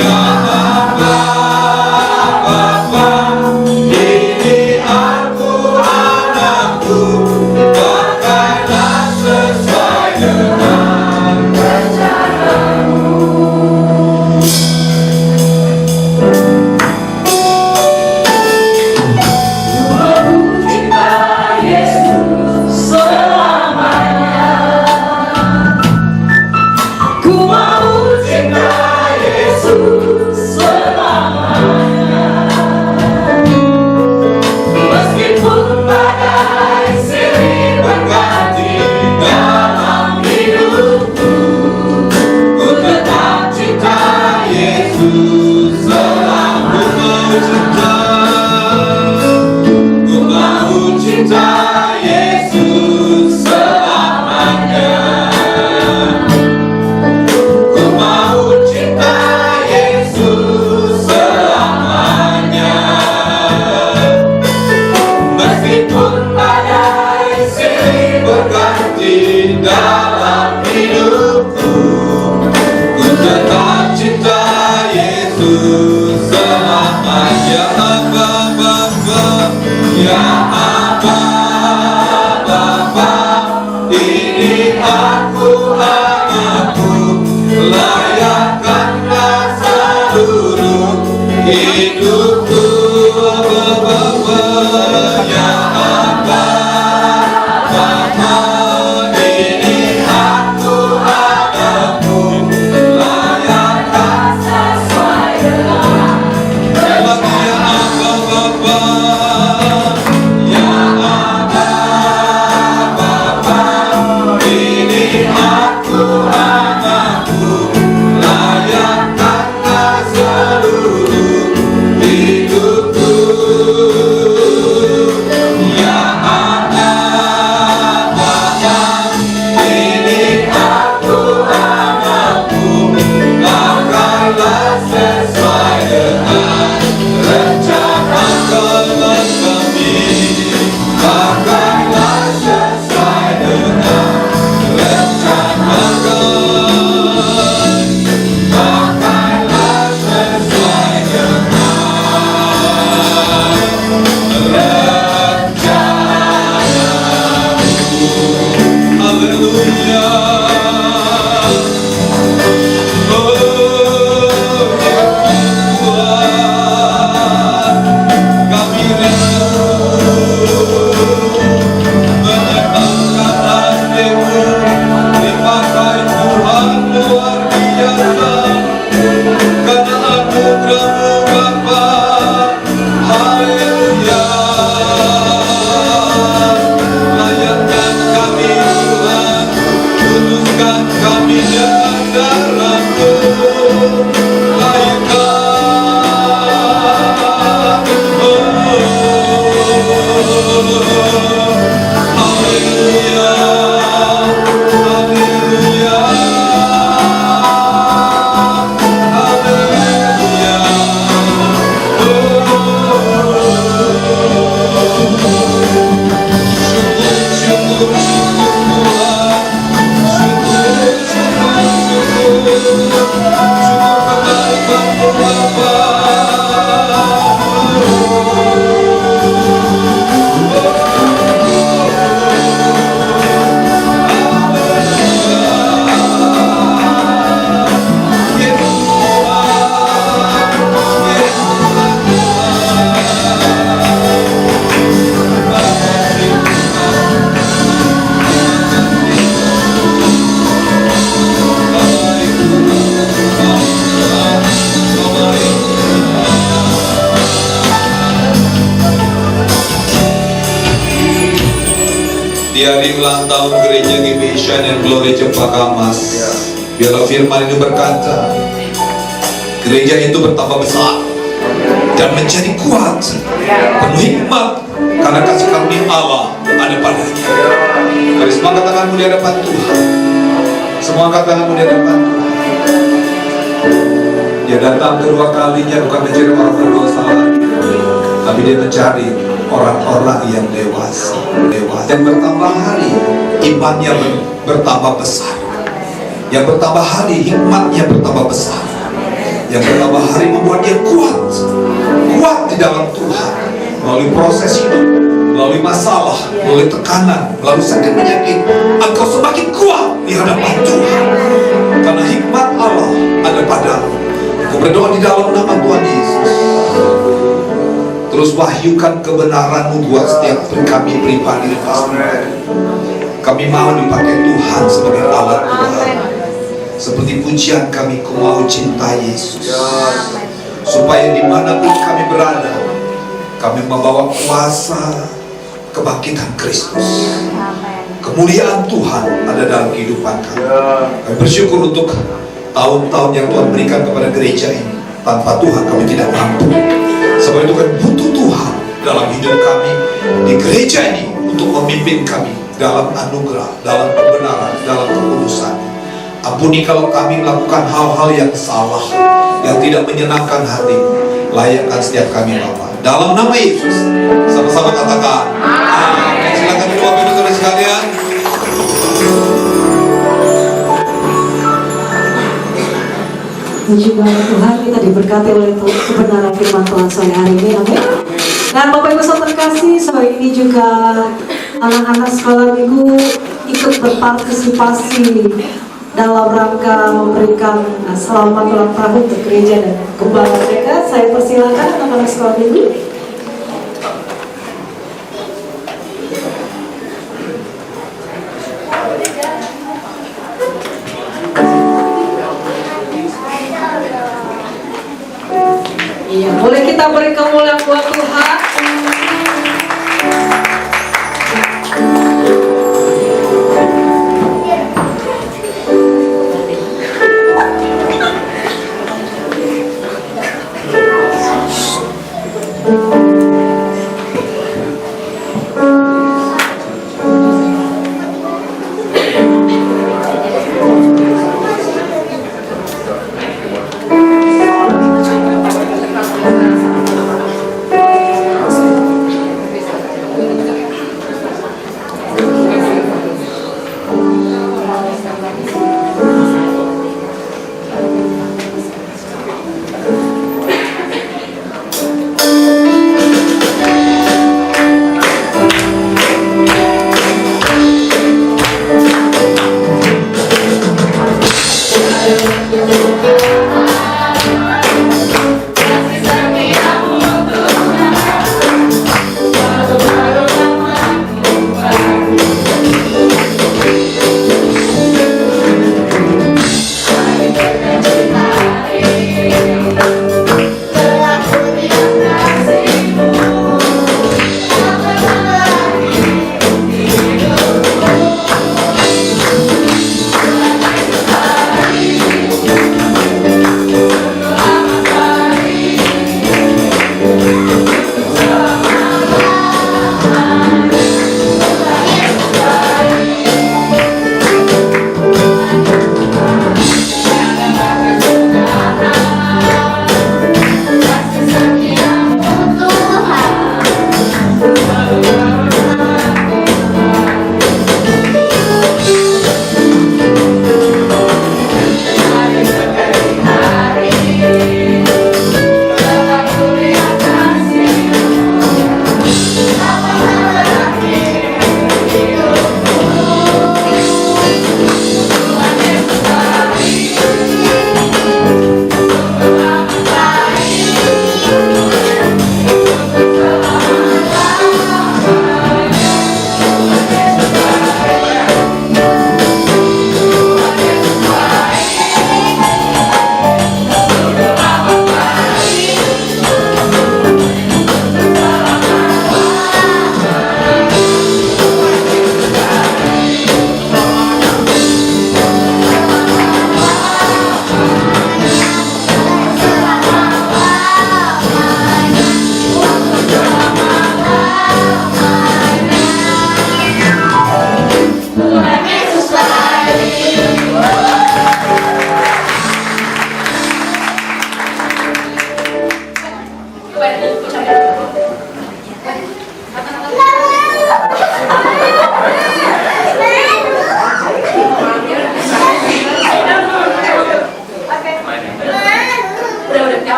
[SPEAKER 3] Ya Aba, Bapa, ini aku anakku, pakailah sesuai dengan rencanamu. Cinta Yesus selamanya. Ku mau cinta Yesus selamanya. Meskipun badai silih berganti dalam hidupku, ku tetap cinta Yesus selamanya. Ku mau cinta Yesus selamanya. Ku mau cinta Yesus selamanya. Meskipun badai silih berganti dalam hidupku, ku tetap cinta Yesus selamanya. Ya Aba, Bapa, ini aku anakku, layakkanlah seluruh hidupku. Ya Aba, Bapa, ini aku anakku, layakkan sesuai dengan rencanamu. Ya Aba, Bapa, ini aku anakku, layakkanlah seluruh hidupku. hari ulang tahun gereja Vision and Glory Cempaka Mas. Biarlah firman ini berkata, gereja itu bertambah besar dan menjadi kuat, penuh hikmat, karena kasih karunia Allah ada padanya. Mari semua katakan di hadapan Tuhan. Semua katakan di hadapan Tuhan. Dia datang kedua kalinya bukan mencari orang berdosa lagi, tapi dia mencari orang-orang yang dewasa. Yang bertambah hari imannya bertambah besar. Yang bertambah hari hikmatnya bertambah besar. Yang bertambah hari membuat dia kuat di dalam Tuhan, melalui proses hidup, melalui masalah, melalui tekanan, melalui sakit penyakit. Engkau semakin kuat di hadapan Tuhan, karena hikmat Allah ada padamu. Aku berdoa di dalam nama Tuhan Yesus. Terus wahyukan kebenaran-Mu buat setiap kami pribadi. Kami mau dipakai Tuhan sebagai alat Tuhan. Seperti pujian kami, ku mau cinta Yesus, supaya dimanapun kami berada, kami membawa kuasa kebangkitan Kristus. Kemuliaan Tuhan ada dalam kehidupan kami. Kami bersyukur untuk tahun-tahun yang Tuhan berikan kepada gereja ini. Tanpa Tuhan kami tidak mampu. Sebab itu kami butuh Tuhan dalam hidup kami di gereja ini, untuk memimpin kami dalam anugerah, dalam kebenaran, dalam kekudusan. Ampuni kalau kami melakukan hal-hal yang salah, yang tidak menyenangkan hati-Mu. Layakkan setiap kami Bapa. Dalam nama Yesus, sama-sama katakan amin. Silakan berdoa Bapak Saudara sekalian.
[SPEAKER 1] Puji Tuhan, kita diberkati oleh kebenaran firman Tuhan sore hari ini. Amin. Dan Bapak Ibu Saudara terkasih, sore ini juga anak-anak sekolah minggu ikut berpartisipasi dalam rangka memberikan selamat ulang tahun untuk gereja dan gembala mereka. Saya persilakan anak-anak sekolah minggu. Iya, boleh kita beri kemuliaan buat Tuhan.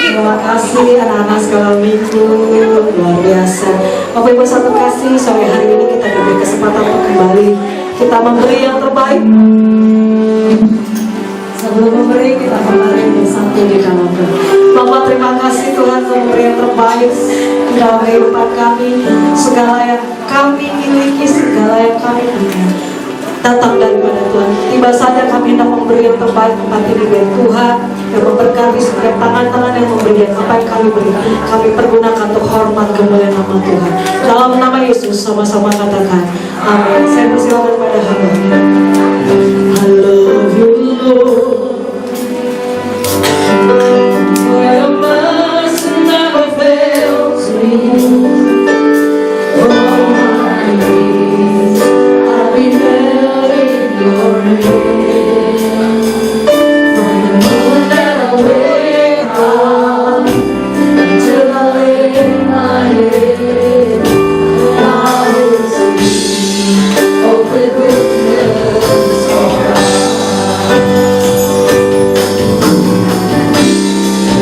[SPEAKER 1] Terima kasih anak-anak sekolah minggu, luar biasa. Bapak Ibu satu kasih, sore hari ini kita diberi kesempatan untuk kembali kita memberi yang terbaik. Sebelum memberi kita kembali bersatu di dalam doa. Bapak terima kasih Tuhan untuk memberi yang terbaik di dalam kehidupan kami. Segala yang kami miliki, segala yang kami punya datang daripada Tuhan. Tiba saja kami hendak memberi yang terbaik tempat ini biar Tuhan yang memberkati setiap tangan-tangan yang memberi apa yang kami beri. Kami pergunakan untuk hormat kemuliaan nama Tuhan. Dalam nama Yesus sama-sama katakan amin. Saya persilakan kepada hamba. I love you Lord, for your mercy never fails me. All my days I've been held in your hand. From the moment that I wake up till I lay my head, I will sing of the goodness of God.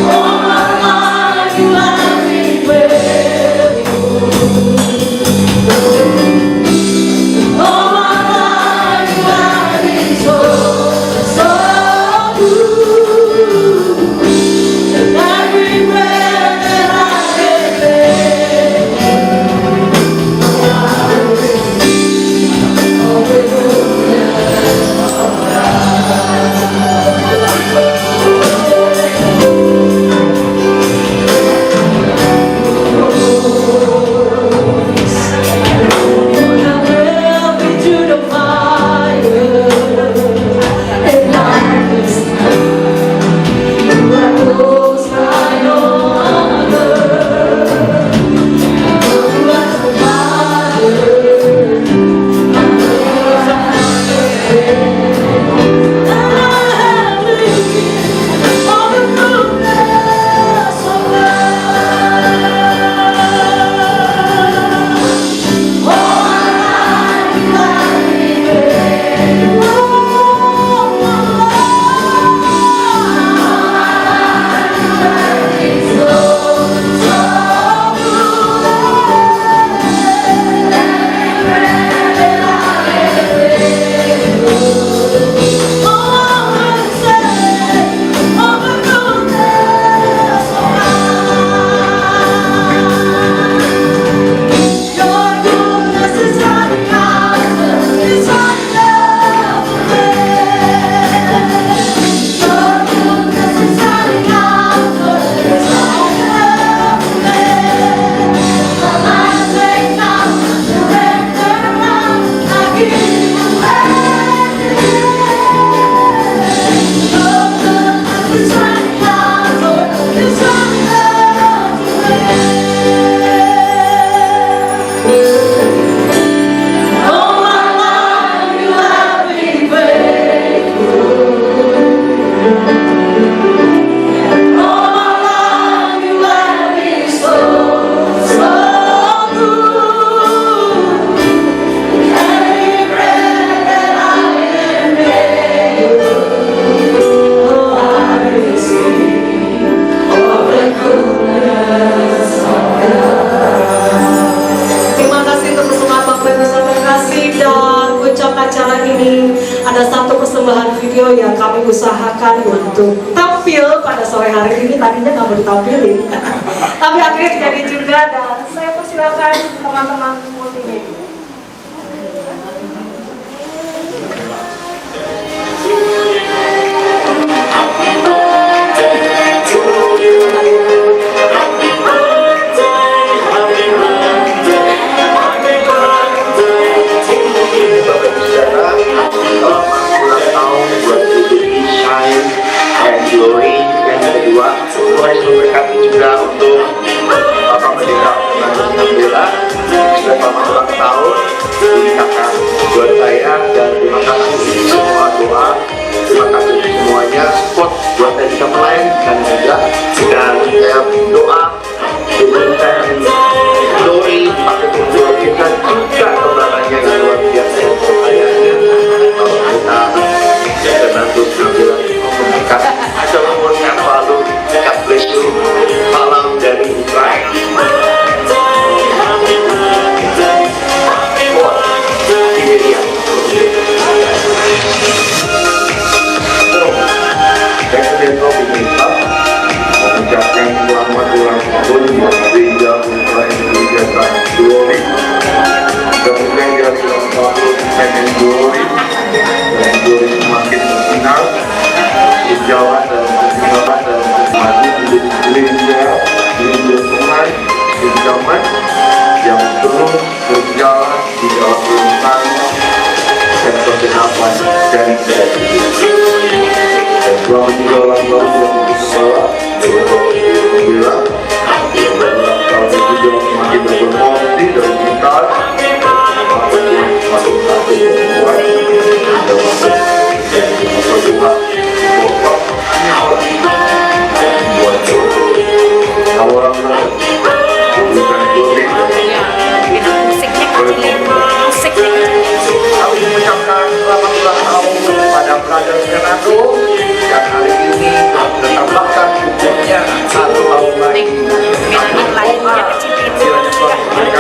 [SPEAKER 1] All my life you have been faithful. All my life you have been so, so good. And every breath that I can take, I will sing of the goodness of You have held me through the fire and darkness. You are close like no other. You are the fire. And I have lived all the goodness of God. All my life you have been faithful. All my life you have been so, so good. Every breath that I take, oh, I say of the goodness of God. Your goodness is running after, it's running after me. Your goodness is running after, it's running after me. My life laid down, surrender now, I give you everything. Your goodness is running after, it's running after me. All my life you have been faithful. All my life you have been so, so good. Every breath that I am able, oh, I will sing of the goodness of God. Terima kasih untuk persembahan Bapak Ibu satu kasih dan puncak acara ini ada satu persembahan video yang kami usahakan untuk tampil pada sore hari ini. Tadinya nggak mau ditampilin, tapi akhirnya terjadi juga dan saya persilakan teman-teman multimedia.
[SPEAKER 5] And glory yang kedua, Tuhan memberkati juga untuk Bapak Pendeta Fernando Sinambela selamat ulang tahun ucapkan buat saya, dan terima kasih semua doa, terima kasih semuanya support buat saya bisa melayani juga, dan saya doa saya glory pakai tujuan kita juga kebenarannya yang luar biasa yang percayaannya kalau kita Fernando Sinambela membuka seluruhnya lalu God bless you. Salam dari Ukraina. Presiden pemerintah mengucapkan selamat ulang tahun buat gereja Indonesia Trans Glory. Semoga ulang tahun Trans Glory semakin bersinar, berjalan dan maju menjadi gereja Tuhan di zaman yang terus berjalan di dalam urusan dan kebenaran dari gereja. Dan selama 3 ulang tahun yang bersekolah, bila tahun itu semakin berpromosi dan meningkat, maka Tuhan semakin satu membuat dan maka Tuhan membuat orang bukan glory. Kami mengucapkan selamat ulang tahun pada Brother Fernando yang hari ini telah menambahkan umurnya 1 tahun lagi.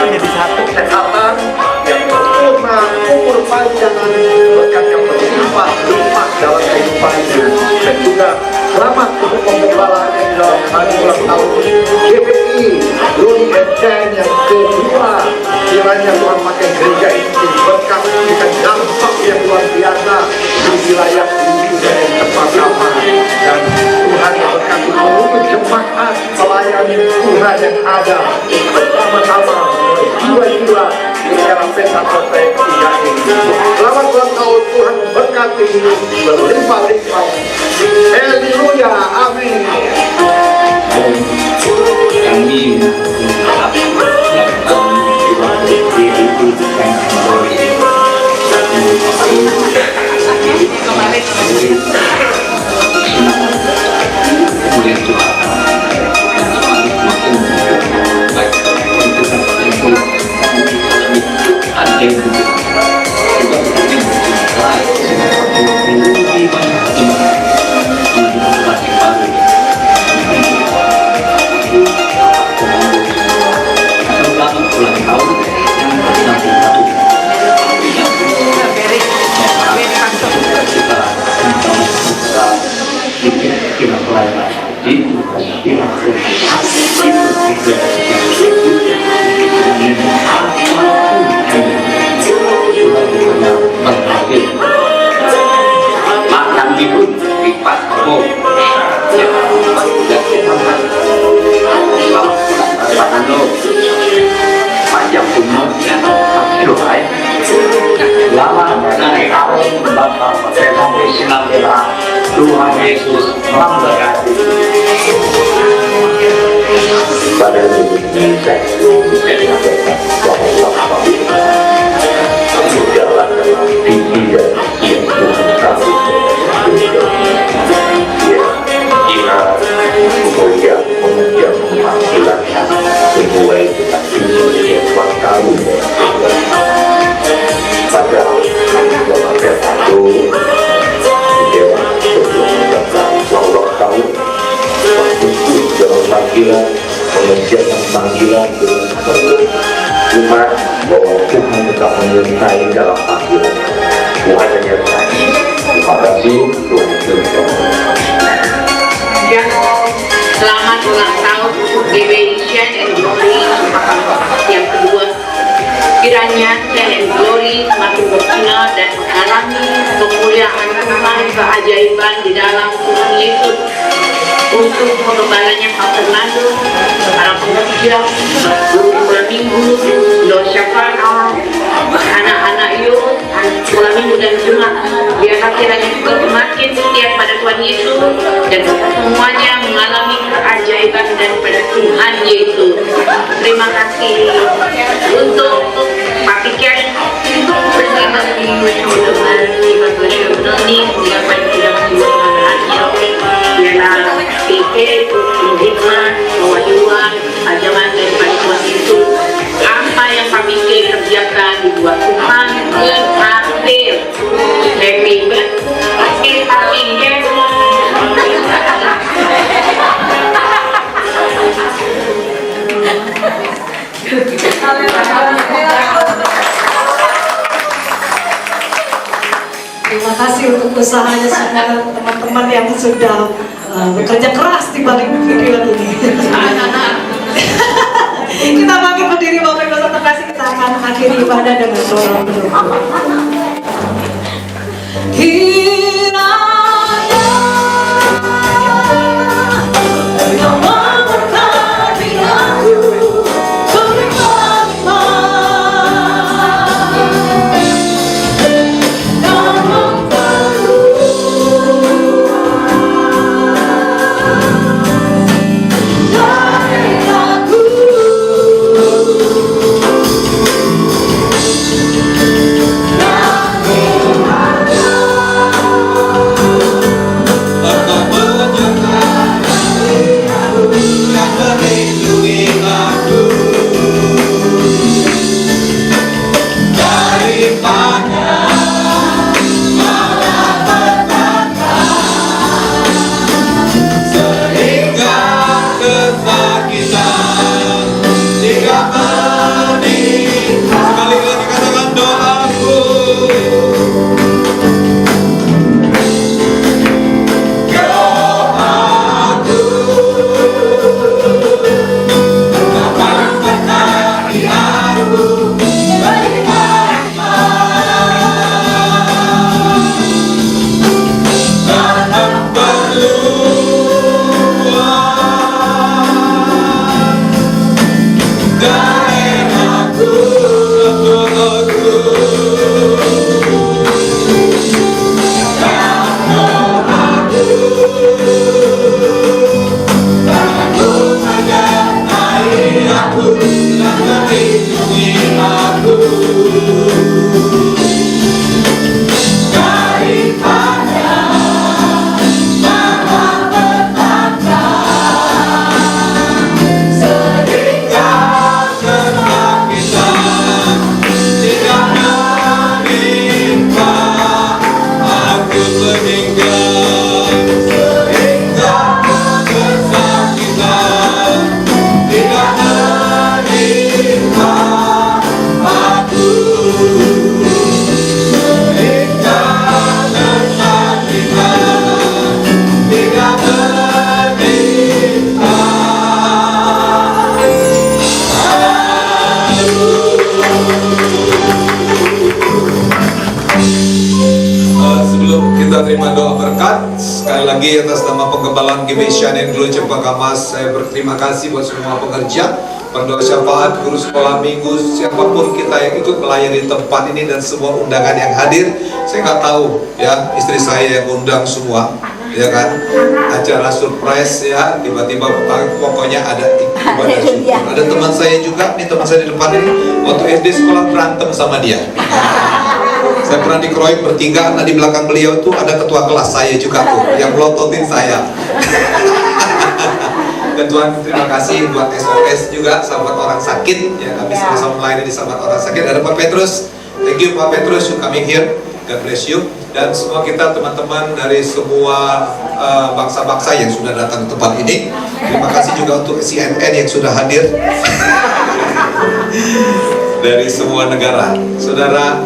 [SPEAKER 5] Kesehatan yang sempurna, umur panjang, berkat yang berlimpah dalam kehidupan hidup, dan juga selamat untuk pembebalan yang dalam hari ulang tahun GBI Glory and Shine yang kedua. Kiranya Tuhan pakai gereja ini berkat dengan dampak yang luar biasa di wilayah ini dan tempat aman, dan Tuhan yang berkati seluruh jemaat melayani Tuhan yang ada bersama-sama jiwa-jiwa di dalam Pentakosta ini. Selamat ulang tahun, Tuhan berkati berlimpah-limpah. Haleluya, amin.
[SPEAKER 6] Kami makan di pun lipat kok panjang umurnya doai lama dari tahun Bapak Fernando Sinambela. Tuhan Yesus memberkati.
[SPEAKER 5] Pada ini saya menyampaikan bahwa jalan dalam visi dan yang Tuhan tahu. Kita kemudian mengejar panggilannya sesuai dengan visi yang Tuhan tahu. Pada Bapak Fernando Dewa sebelum mengucapkan selamat tahun, dalam panggilan, mengerjakan panggilan dengan penuh iman bahwa Tuhan tetap menyertai dalam panggilan. Tuhan menyertai. Terima kasih.
[SPEAKER 7] Selamat ulang tahun untuk GBI Shine and Glory yang kedua. Kiranya Shine and Glory semakin bersinar dan mengalami kemuliaan Tuhan, keajaiban di dalam Tuhan Yesus. Untuk pengembalannya Pak Fernando, para pengerja, guru minggu, dosakan anak-anak youth, sekolah minggu dan Jumat, biarlah kiranya juga semakin setia pada Tuhan Yesus dan semuanya mengalami keajaiban bebas daripada Tuhan Yesus. Terima kasih untuk Pak Pikir bersama dengan Ibu Menoni yang paling tidak menunjukkan ialah pikir, hikmah, kewajiban, ajaran daripada Tuhan Yesus. Apa yang Pak Pikir kerjakan dibuat Tuhan berhasil. Happy birthday Pak Pikir.
[SPEAKER 1] Terima kasih untuk usahanya semua teman-teman yang sudah bekerja keras di balik video ini. Kita bangkit berdiri Bapak Ibu saudara kasih, kita akan akhiri ibadah dengan doa berdoa.
[SPEAKER 3] Terima doa berkat sekali lagi atas nama Penggembalaan GBI Shanen Glo Cempaka Mas. Saya berterima kasih buat semua pekerja, pendoa syafaat, guru sekolah minggu, siapapun kita yang ikut melayani tempat ini dan semua undangan yang hadir. Saya nggak tahu ya, istri saya yang undang semua, ya kan, acara surprise ya, tiba-tiba pokoknya ada ibadah syukur. Ada teman saya juga, nih teman saya di depan ini, waktu SD sekolah berantem sama dia. Saya pernah dikeroyok bertiga, nah di belakang beliau tuh ada ketua kelas saya juga tuh, yang melototin saya. Dan Tuhan terima kasih buat SOS juga, sahabat orang sakit, ya kami sama-sama melayani di sahabat orang sakit. Ada Pak Petrus, thank you Pak Petrus, you coming here, God bless you. Dan semua kita teman-teman dari semua bangsa-bangsa yang sudah datang ke tempat ini. Terima kasih juga untuk CNN yang sudah hadir dari semua negara. Saudara,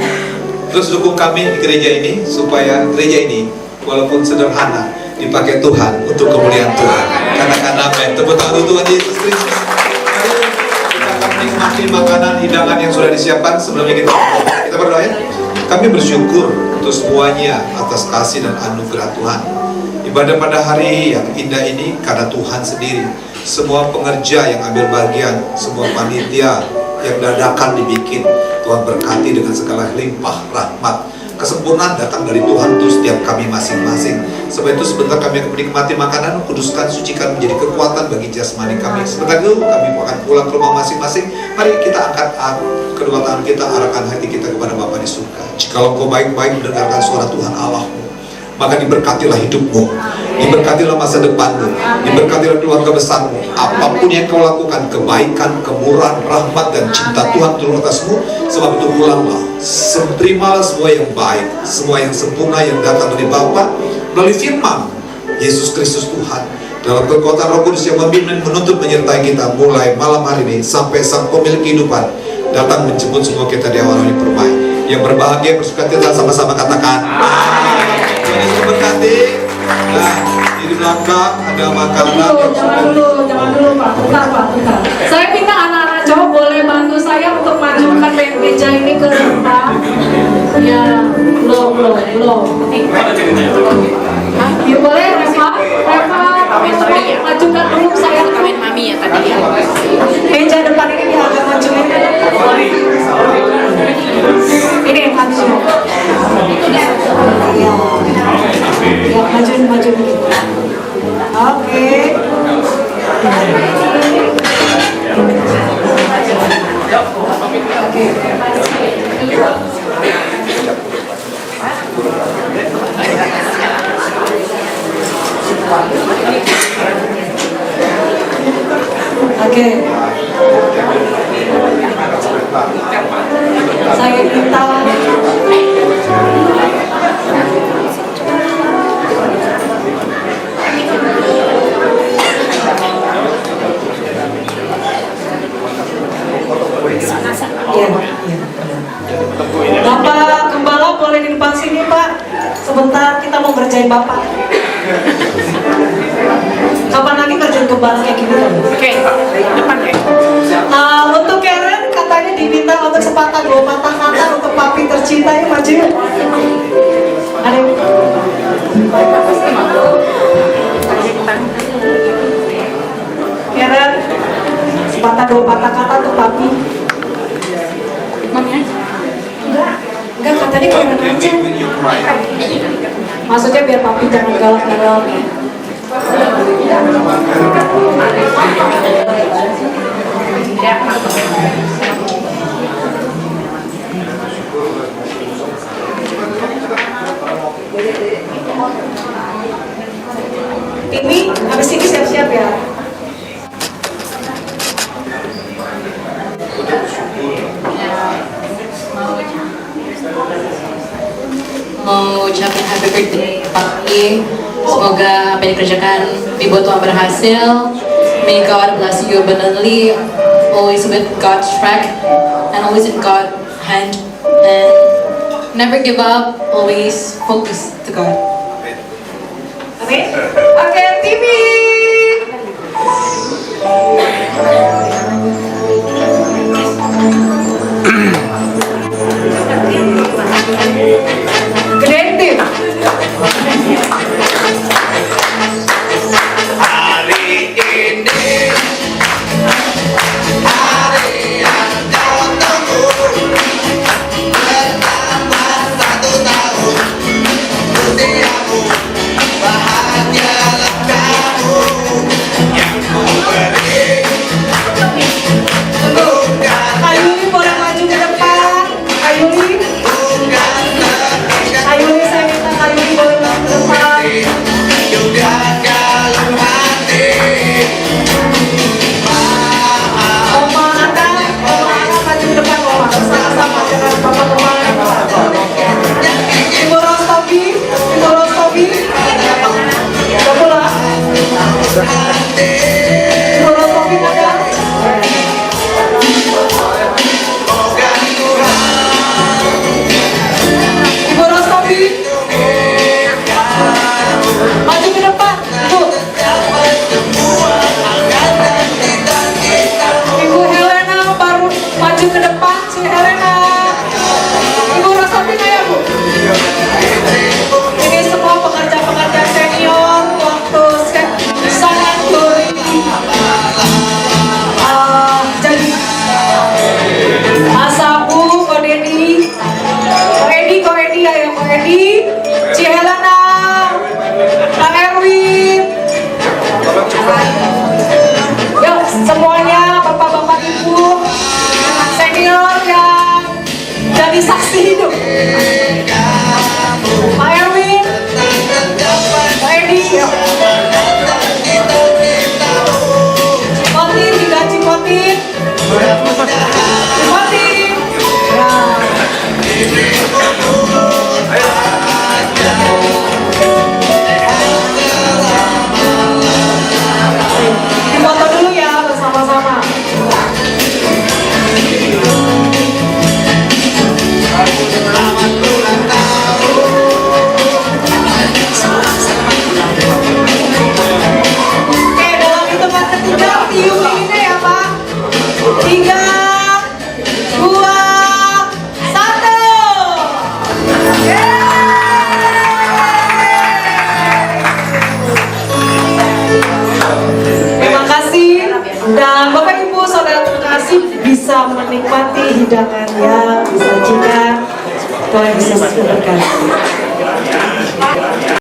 [SPEAKER 3] terus dukung kami di gereja ini supaya gereja ini walaupun sederhana dipakai Tuhan untuk kemuliaan Tuhan. Katakan amin. Tepuk tangan untuk Tuhan Yesus Kristus. Mari kita akan menikmati makanan hidangan yang sudah disiapkan. Sebelumnya kita berdoa ya. Kami bersyukur untuk semuanya atas kasih dan anugerah Tuhan. Ibadah pada hari yang indah ini karena Tuhan sendiri. Semua pengerja yang ambil bagian, semua panitia yang dadakan dibikin, Tuhan berkati dengan segala limpah rahmat Kesempurnaan datang dari Tuhan untuk setiap kami masing-masing. Sebab itu sebentar kami akan menikmati makanan, kuduskan, sucikan menjadi kekuatan bagi jasmani kami. Sebentar itu kami akan pulang ke rumah masing-masing. Mari kita angkat kedua tangan kita, arahkan hati kita kepada Bapa di surga. Jikalau kau baik-baik mendengarkan suara Tuhan Allahmu, maka diberkatilah hidupmu, diberkatilah masa depanmu, diberkatilah keluarga besarmu. Apapun yang kau lakukan, kebaikan, kemurahan, rahmat, dan cinta Tuhan turun atasmu. Sebab itu ulanglah, terimalah semua yang baik, semua yang sempurna yang datang dari Bapa melalui firman Yesus Kristus Tuhan, dalam kekuatan Roh Kudus yang membimbing, menuntut, menyertai kita mulai malam hari ini sampai sang pemilik kehidupan datang menjemput semua kita di awal hari permai. Yang berbahagia bersukacita sama-sama katakan amin. Tuhan Yesus memberkati. Nah, di belakang ada makanan.
[SPEAKER 1] Jangan dulu Pak, bentar. Saya minta anak-anak cowok boleh bantu saya untuk majukan meja ini ke depan. Ya, belum. Ya boleh, Reva, majukan dulu saya.
[SPEAKER 7] Kawin mami ya tadi ya.
[SPEAKER 1] Meja depan ini dia agak majuin. Ini yang maju. Ya, majuin. Oke. Oke. Saya minta Bapak Gembala boleh di depan sini Pak. Sebentar kita mau ngerjain Bapak. Kapan lagi kerjain Gembala kayak gini?
[SPEAKER 7] Oke, depan ya.
[SPEAKER 1] Untuk Karen katanya diminta untuk sepatah 2 patah kata untuk papi tercinta, ya maju. Ada Karen sepatah 2 patah kata untuk papi.
[SPEAKER 7] Mami aja.
[SPEAKER 1] Enggak katanya Karen aja. Maksudnya biar papi jangan galak-galak. Ini habis ini siap-siap ya.
[SPEAKER 8] Mau ucapin happy birthday Papi. Semoga apa yang dikerjakan dibuat Tuhan berhasil. May God bless you abundantly, always with God's track and always in God's hand, and never give up, always focus to God.
[SPEAKER 1] Amin. Oke, Timmy. Gedein Tim.
[SPEAKER 3] Hari ini hari yang kau tunggu, bertambah 1 tahun usiamu, bahagialah kamu yang ku beri
[SPEAKER 1] menjadi saksi hidup. Pak Erwin, Pak Edi, Cikotin, hingga Cikotin, Cikotin. Foto dulu ya bersama-sama. Oke, dalam hitungan ketiga tiup lilinnya ya Pak. 3, 2, 1. Terima kasih. Dan Bapak Ibu Saudara terkasih bisa menikmati hidangan yang disajikan. Tuhan Yesus memberkati.